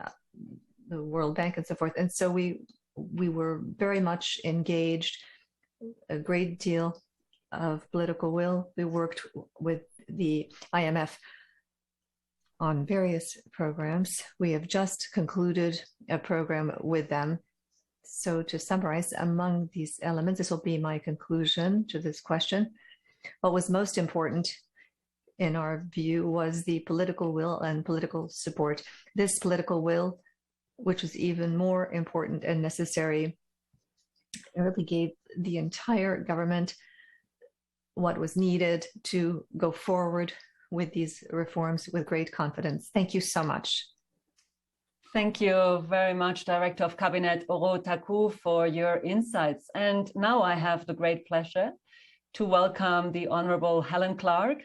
the World Bank and so forth. And so we were very much engaged, a great deal of political will. We worked with the IMF on various programs. We have just concluded a program with them. So to summarize, among these elements, this will be my conclusion to this question. What was most important in our view was the political will and political support. This political will, which was even more important and necessary, it really gave the entire government what was needed to go forward with these reforms with great confidence. Thank you so much. Thank you very much, Director of Cabinet Oro Taku, for your insights. And now I have the great pleasure to welcome the Honorable Helen Clark,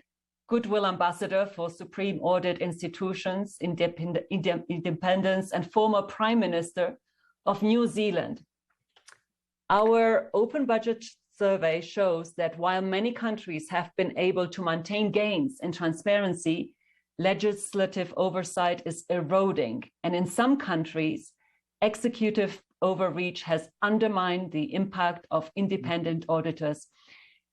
Goodwill Ambassador for Supreme Audit Institutions, Independence, and former Prime Minister of New Zealand. Our open budget survey shows that while many countries have been able to maintain gains in transparency, legislative oversight is eroding, and in some countries, executive overreach has undermined the impact of independent auditors.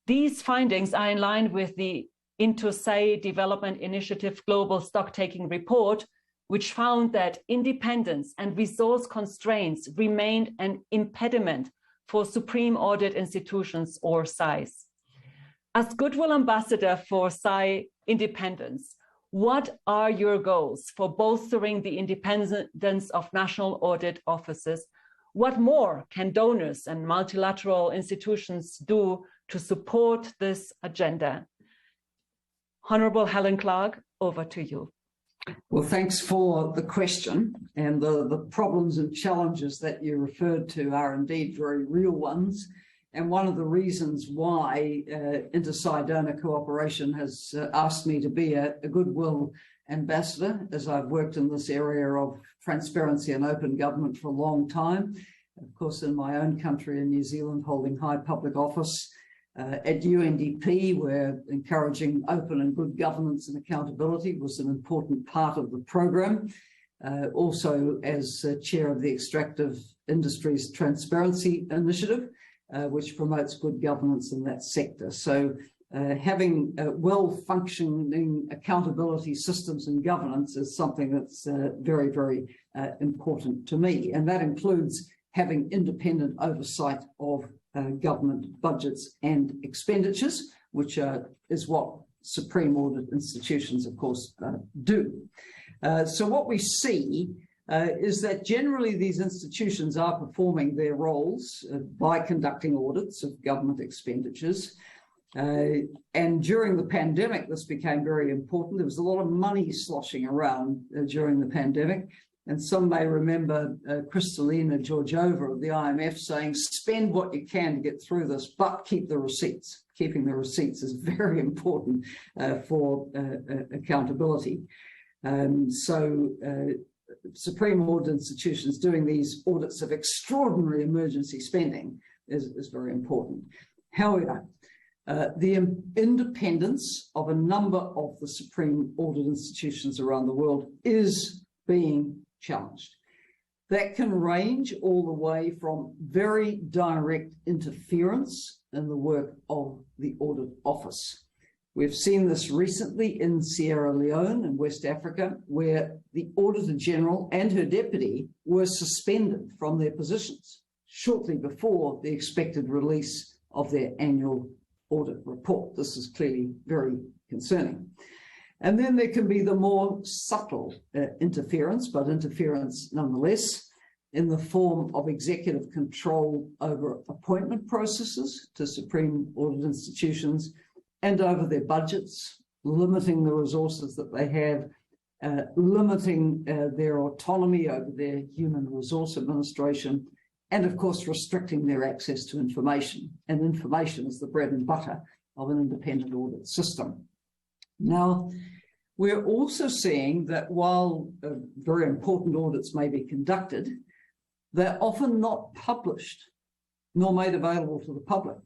These findings are in line with the Institutionalize Development Initiative Global Stocktaking Report, which found that independence and resource constraints remained an impediment for supreme audit institutions or SAIs. As Goodwill Ambassador for SAI independence, what are your goals for bolstering the independence of national audit offices? What more can donors and multilateral institutions do to support this agenda? Honorable Helen Clark, over to you. Well, thanks for the question. And the problems and challenges that you referred to are indeed very real ones. And one of the reasons why Inter-SAI Donor Cooperation has asked me to be a Goodwill Ambassador, as I've worked in this area of transparency and open government for a long time. Of course, in my own country in New Zealand, holding high public office at UNDP, where encouraging open and good governance and accountability was an important part of the program. Also as chair of the Extractive Industries Transparency Initiative, which promotes good governance in that sector. So having well-functioning accountability systems and governance is something that's very, very important to me. And that includes having independent oversight of government budgets and expenditures, which is what supreme audit institutions, of course, do. So what we see is that generally these institutions are performing their roles by conducting audits of government expenditures. And during the pandemic, this became very important. There was a lot of money sloshing around during the pandemic. And some may remember Kristalina Georgieva of the IMF saying, spend what you can to get through this, but keep the receipts. Keeping the receipts is very important for accountability. Supreme audit institutions doing these audits of extraordinary emergency spending is very important. However, the independence of a number of the supreme audit institutions around the world is being challenged. That can range all the way from very direct interference in the work of the audit office. We've seen this recently in Sierra Leone and West Africa, where the Auditor General and her deputy were suspended from their positions shortly before the expected release of their annual audit report. This is clearly very concerning. And then there can be the more subtle interference, but interference nonetheless, in the form of executive control over appointment processes to supreme audit institutions and over their budgets, limiting the resources that they have, limiting their autonomy over their human resource administration, and of course restricting their access to information. And information is the bread and butter of an independent audit system. Now, we're also seeing that while very important audits may be conducted, they're often not published nor made available to the public.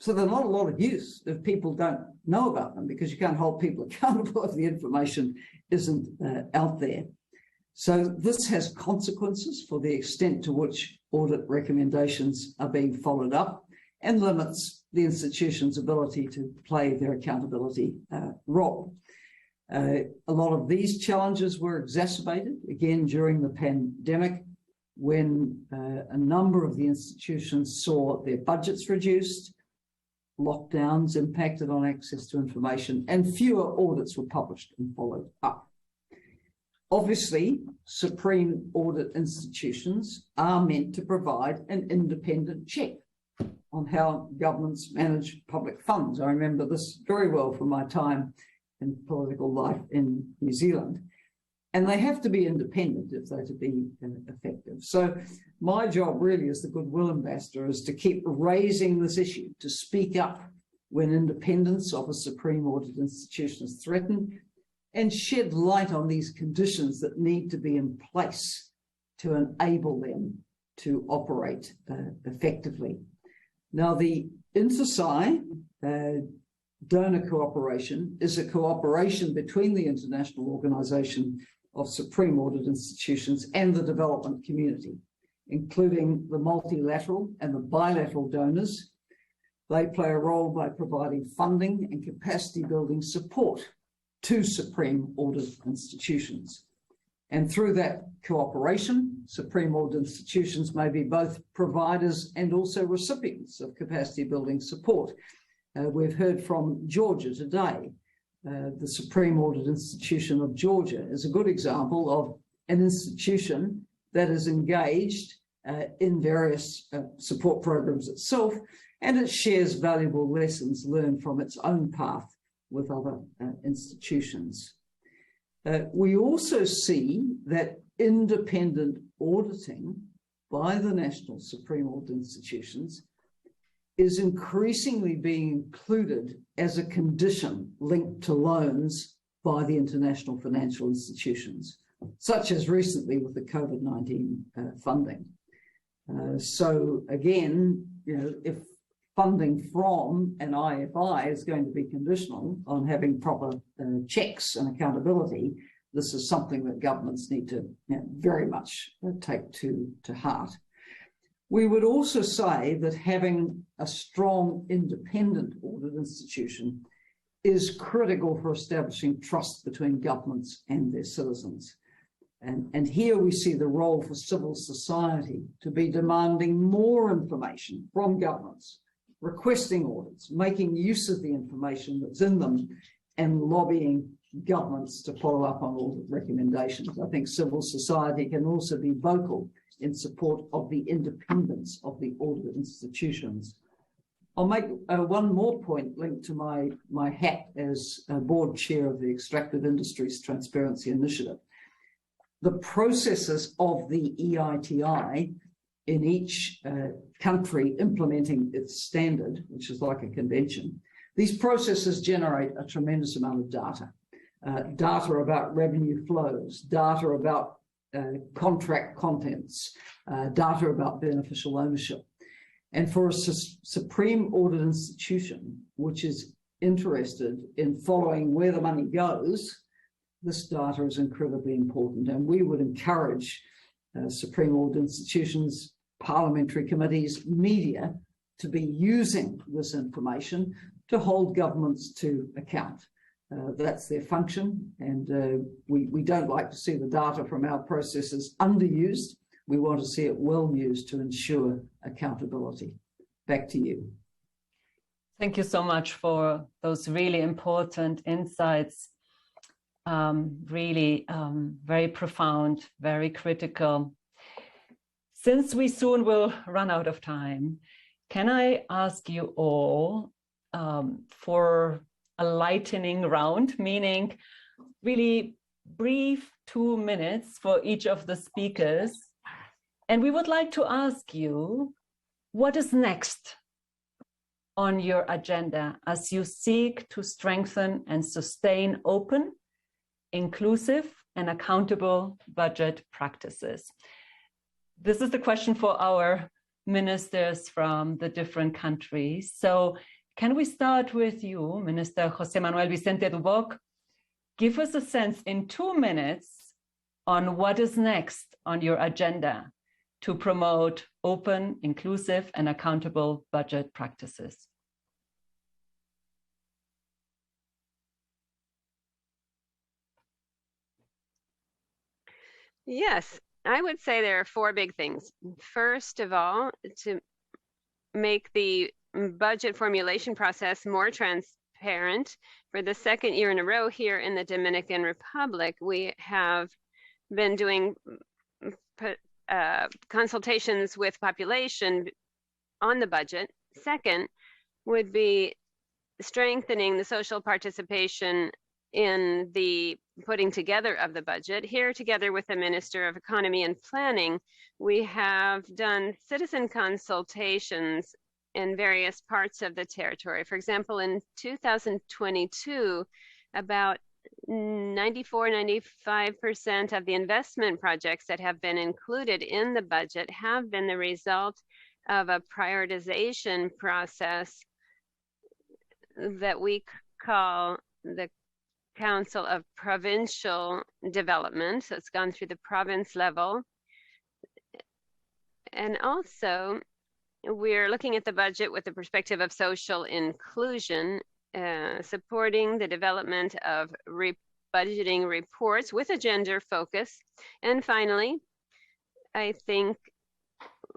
So they're not a lot of use if people don't know about them, because you can't hold people accountable if the information isn't out there. So this has consequences for the extent to which audit recommendations are being followed up, and limits the institution's ability to play their accountability role. A lot of these challenges were exacerbated again during the pandemic, when a number of the institutions saw their budgets reduced, lockdowns impacted on access to information, and fewer audits were published and followed up. Obviously, supreme audit institutions are meant to provide an independent check on how governments manage public funds. I remember this very well from my time in political life in New Zealand. And they have to be independent if they're to be effective. So my job really as the Goodwill Ambassador is to keep raising this issue, to speak up when independence of a supreme audit institution is threatened, and shed light on these conditions that need to be in place to enable them to operate effectively. Now, the Inter-SAI donor cooperation is a cooperation between the International Organization of Supreme Audit Institutions and the development community, including the multilateral and the bilateral donors. They play a role by providing funding and capacity building support to Supreme Audit institutions. And through that cooperation, Supreme Audit institutions may be both providers and also recipients of capacity building support. We've heard from Georgia today. The Supreme Audit Institution of Georgia is a good example of an institution that is engaged in various support programs itself, and it shares valuable lessons learned from its own path with other institutions. We also see that independent auditing by the national Supreme Audit institutions is increasingly being included as a condition linked to loans by the international financial institutions, such as recently with the COVID-19 funding. So again, if funding from an IFI is going to be conditional on having proper checks and accountability, this is something that governments need to very much take to heart. We would also say that having a strong independent audit institution is critical for establishing trust between governments and their citizens. And here we see the role for civil society to be demanding more information from governments, requesting audits, making use of the information that's in them, and lobbying governments to follow up on audit recommendations. I think civil society can also be vocal in support of the independence of the audit institutions. I'll make one more point linked to my hat as board chair of the Extractive Industries Transparency Initiative. The processes of the EITI in each country implementing its standard, which is like a convention, these processes generate a tremendous amount of data. Data about revenue flows, data about contract contents, data about beneficial ownership. And for a Supreme Audit institution, which is interested in following where the money goes, this data is incredibly important. And we would encourage Supreme Audit institutions, parliamentary committees, media to be using this information to hold governments to account. That's their function, and we don't like to see the data from our processes underused. We want to see it well used to ensure accountability. Back to you. Thank you so much for those really important insights. Really very profound, very critical. Since we soon will run out of time, can I ask you all for a lightning round, meaning really brief 2 minutes for each of the speakers. And we would like to ask you, what is next on your agenda as you seek to strengthen and sustain open, inclusive, and accountable budget practices? This is the question for our ministers from the different countries. So can we start with you, Minister José Manuel Vicente Duboc? Give us a sense in 2 minutes on what is next on your agenda to promote open, inclusive, and accountable budget practices. Yes, I would say there are 4 big things. First of all, to make the budget formulation process more transparent. For the 2nd year in a row here in the Dominican Republic, we have been doing consultations with population on the budget. Second would be strengthening the social participation in the putting together of the budget. Here, together with the Minister of Economy and Planning, we have done citizen consultations in various parts of the territory. For example, in 2022, about 94–95% of the investment projects that have been included in the budget have been the result of a prioritization process that we call the Council of Provincial Development. So it's gone through the province level. And also, we're looking at the budget with the perspective of social inclusion, supporting the development of budgeting reports with a gender focus. And finally, I think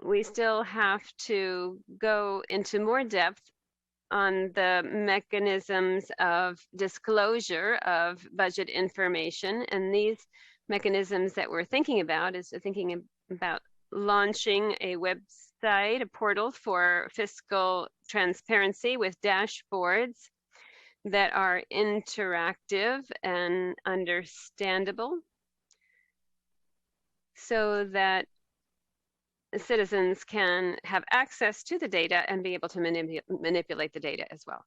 we still have to go into more depth on the mechanisms of disclosure of budget information. And these mechanisms that we're thinking about is thinking about launching a website, a portal for fiscal transparency with dashboards that are interactive and understandable so that citizens can have access to the data and be able to manipulate the data as well.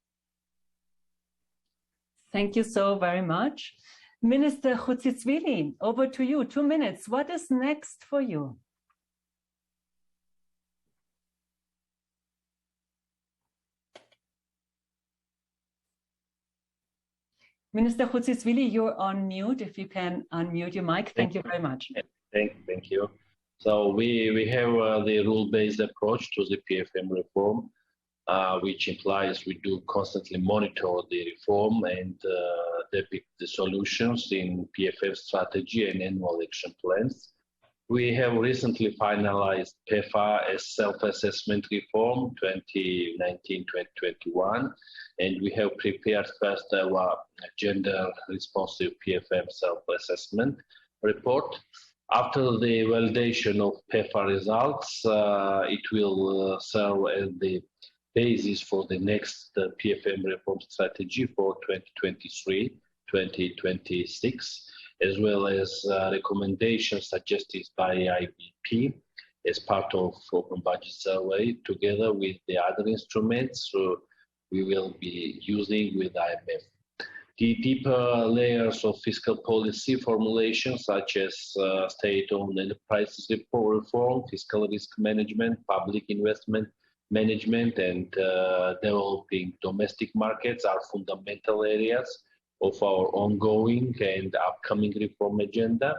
Thank you so very much. Minister Hutsusvili, over to you, 2 minutes. What is next for you? Minister Hutsusvili, you're on mute. If you can unmute your mic, thank you very much. Thank you. So we have the rule-based approach to the PFM reform, which implies we do constantly monitor the reform and depict the solutions in PFM strategy and annual action plans. We have recently finalized PEFA as self-assessment reform 2019-2021, and we have prepared first our gender-responsive PFM self-assessment report. After the validation of PEFA results, it will serve as the basis for the next PFM reform strategy for 2023-2026, as well as recommendations suggested by IBP as part of Open Budget Survey, together with the other instruments we will be using with IMF. The deeper layers of fiscal policy formulation, such as state-owned enterprises reform, fiscal risk management, public investment management, and developing domestic markets, are fundamental areas of our ongoing and upcoming reform agenda.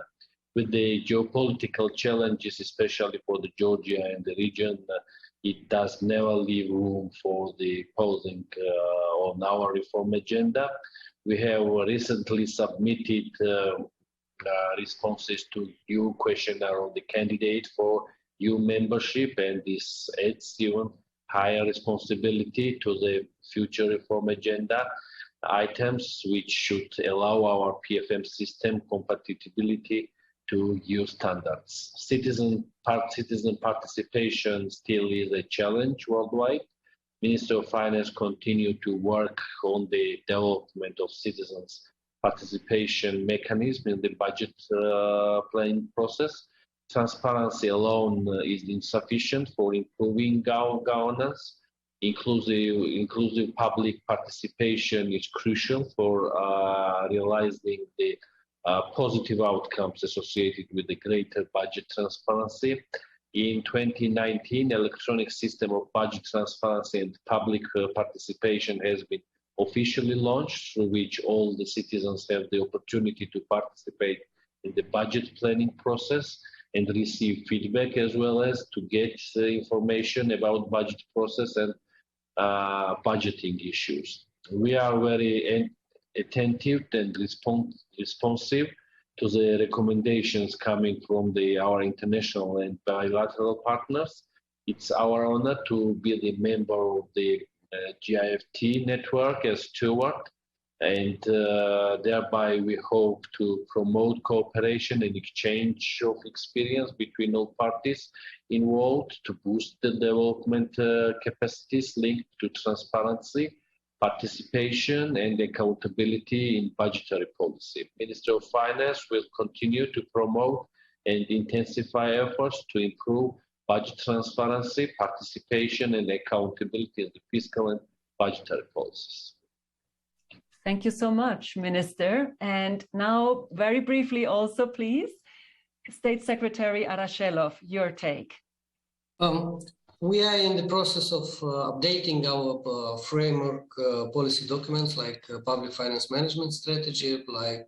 With the geopolitical challenges, especially for the Georgia and the region, it does never leave room for the pausing on our reform agenda. We have recently submitted responses to EU questionnaire on the candidate for EU membership, and this adds even higher responsibility to the future reform agenda items, which should allow our PFM system compatibility to EU standards. Citizen participation still is a challenge worldwide. Minister of Finance continue to work on the development of citizens' participation mechanism in the budget planning process. Transparency alone is insufficient for improving governance. Inclusive public participation is crucial for realizing the positive outcomes associated with the greater budget transparency. In 2019, electronic system of budget transparency and public participation has been officially launched, through which all the citizens have the opportunity to participate in the budget planning process and receive feedback, as well as to get information about budget process and budgeting issues. We are very attentive and responsive to the recommendations coming from our international and bilateral partners. It's our honor to be the member of the GIFT network as steward, and thereby we hope to promote cooperation and exchange of experience between all parties involved to boost the development capacities linked to transparency, participation and accountability in budgetary policy. Minister of Finance will continue to promote and intensify efforts to improve budget transparency, participation and accountability in the fiscal and budgetary policies. Thank you so much, Minister. And now, very briefly also, please, State Secretary Arashelov, your take. We are in the process of updating our framework policy documents like public finance management strategy, like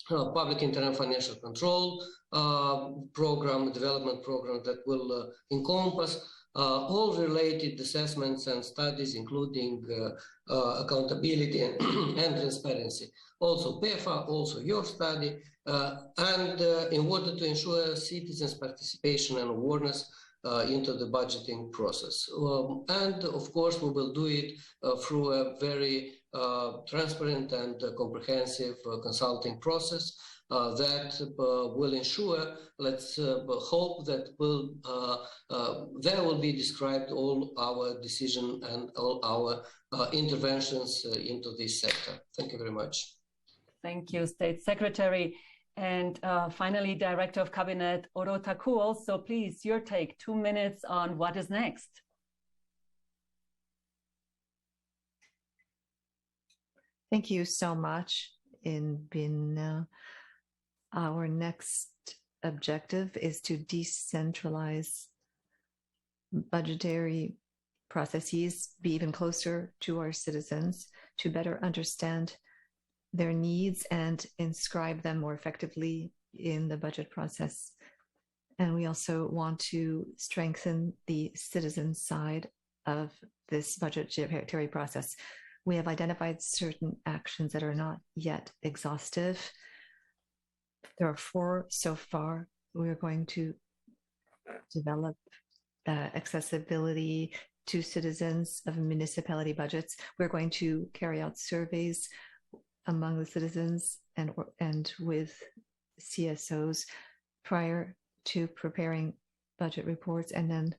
public internal financial control program, development program that will encompass all related assessments and studies, including accountability and transparency. Also PEFA, also your study, and in order to ensure citizens' participation and awareness into the budgeting process. And of course, we will do it through a very transparent and comprehensive consulting process that will ensure, let's hope that there will be described all our decision and all our interventions into this sector. Thank you very much. Thank you, State Secretary. And finally, Director of Cabinet Oro Takul. So please, your take, 2 minutes on what is next. Thank you so much, Inbin. Our next objective is to decentralize budgetary processes, be even closer to our citizens, to better understand their needs and inscribe them more effectively in the budget process. And we also want to strengthen the citizen side of this budgetary process. We have identified certain actions that are not yet exhaustive. There are 4 so far. We are going to develop accessibility to citizens of municipality budgets. We're going to carry out surveys among the citizens and with CSOs prior to preparing budget reports, and then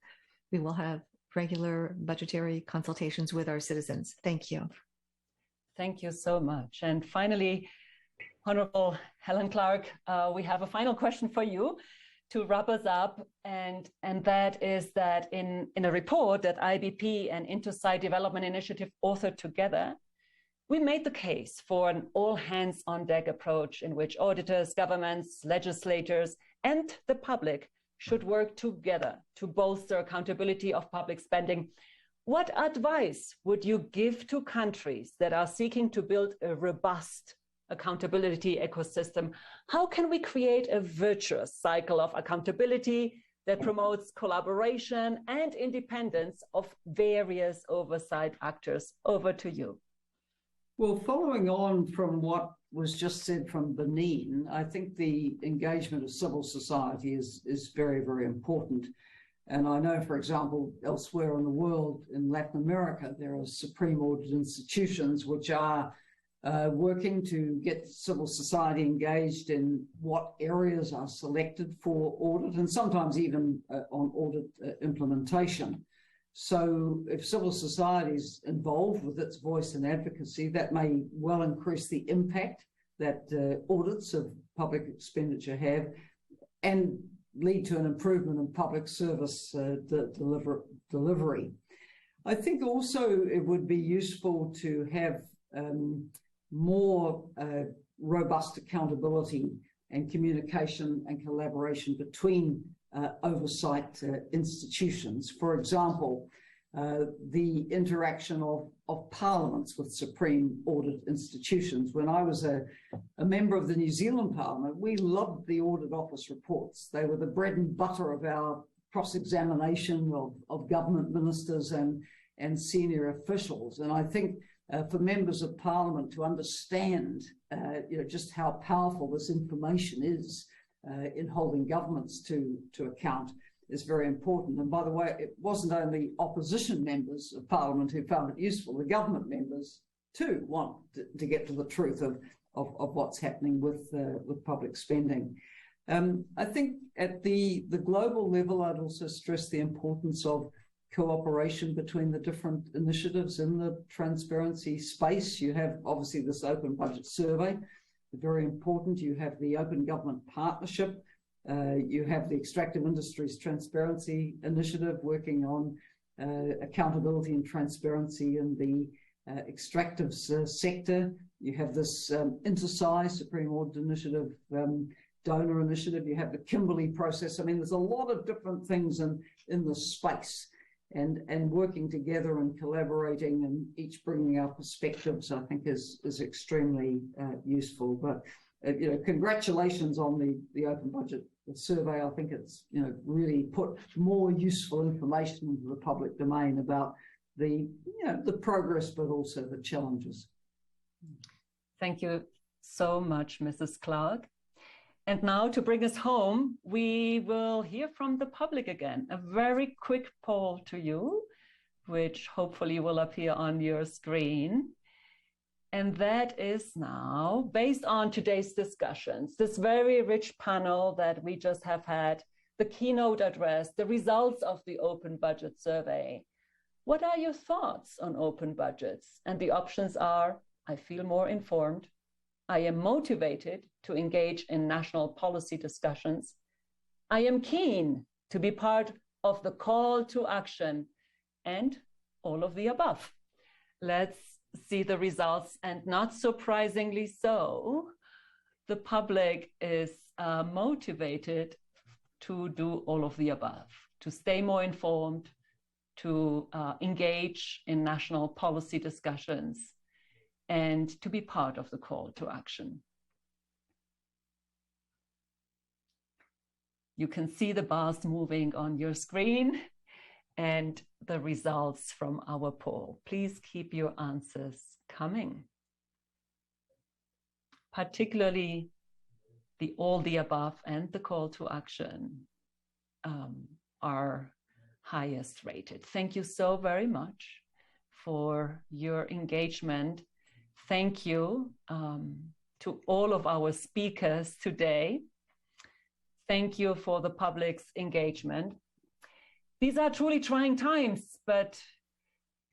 we will have regular budgetary consultations with our citizens. Thank you. Thank you so much. And finally, Honorable Helen Clark, we have a final question for you to wrap us up, and that is that in a report that IBP and Intersite Development Initiative authored together, we made the case for an all-hands-on-deck approach in which auditors, governments, legislators, and the public should work together to bolster accountability of public spending. What advice would you give to countries that are seeking to build a robust accountability ecosystem? How can we create a virtuous cycle of accountability that promotes collaboration and independence of various oversight actors? Over to you. Well, following on from what was just said from Benin, I think the engagement of civil society is very, very important. And I know, for example, elsewhere in the world, in Latin America, there are supreme audit institutions which are working to get civil society engaged in what areas are selected for audit, and sometimes even on audit implementation. So if civil society is involved with its voice and advocacy, that may well increase the impact that audits of public expenditure have and lead to an improvement in public service delivery. I think also it would be useful to have more robust accountability and communication and collaboration between oversight institutions. For example, the interaction of parliaments with supreme audit institutions. When I was a member of the New Zealand Parliament, we loved the Audit Office reports. They were the bread and butter of our cross-examination of government ministers and senior officials. And I think for members of Parliament to understand just how powerful this information is in holding governments to account is very important. And by the way, it wasn't only opposition members of Parliament who found it useful, the government members too want to get to the truth of what's happening with public spending. I think at the global level, I'd also stress the importance of cooperation between the different initiatives in the transparency space. You have obviously this open budget survey, very important. You have the Open Government Partnership. You have the Extractive Industries Transparency Initiative working on accountability and transparency in the extractive sector. You have this Intersite Supreme Audit Initiative donor initiative, you have the Kimberley process. I mean, there's a lot of different things in the space, and working together and collaborating and each bringing our perspectives, I think is extremely useful. But you know, congratulations on the open budget survey. I think it's, you know, really put more useful information into the public domain about the, you know, the progress, but also the challenges. Thank you so much, Mrs. Clark. And now, to bring us home, we will hear from the public again. A very quick poll to you, which hopefully will appear on your screen. And that is now, based on today's discussions, this very rich panel that we just have had, the keynote address, the results of the open budget survey. What are your thoughts on open budgets? And the options are: I feel more informed, I am motivated to engage in national policy discussions, I am keen to be part of the call to action, and all of the above. Let's see the results. And not surprisingly so, the public is motivated to do all of the above, to stay more informed, to engage in national policy discussions, and to be part of the call to action. You can see the bars moving on your screen and the results from our poll. Please keep your answers coming. Particularly the all the above and the call to action are highest rated. Thank you so very much for your engagement. Thank you to all of our speakers today. Thank you for the public's engagement. These are truly trying times, but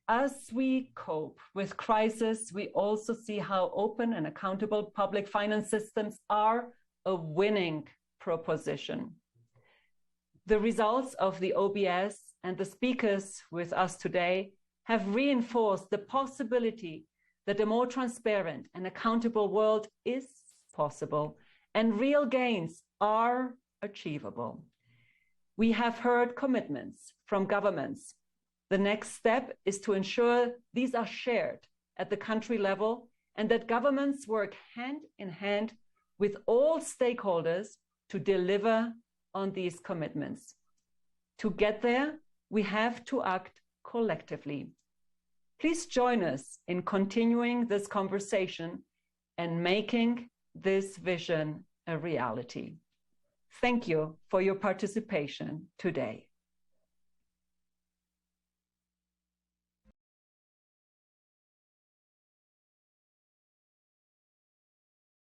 as we cope with crisis, we also see how open and accountable public finance systems are a winning proposition. The results of the OBS and the speakers with us today have reinforced the possibility that a more transparent and accountable world is possible and real gains are achievable. We have heard commitments from governments. The next step is to ensure these are shared at the country level and that governments work hand in hand with all stakeholders to deliver on these commitments. To get there, we have to act collectively. Please join us in continuing this conversation and making this vision a reality. Thank you for your participation today.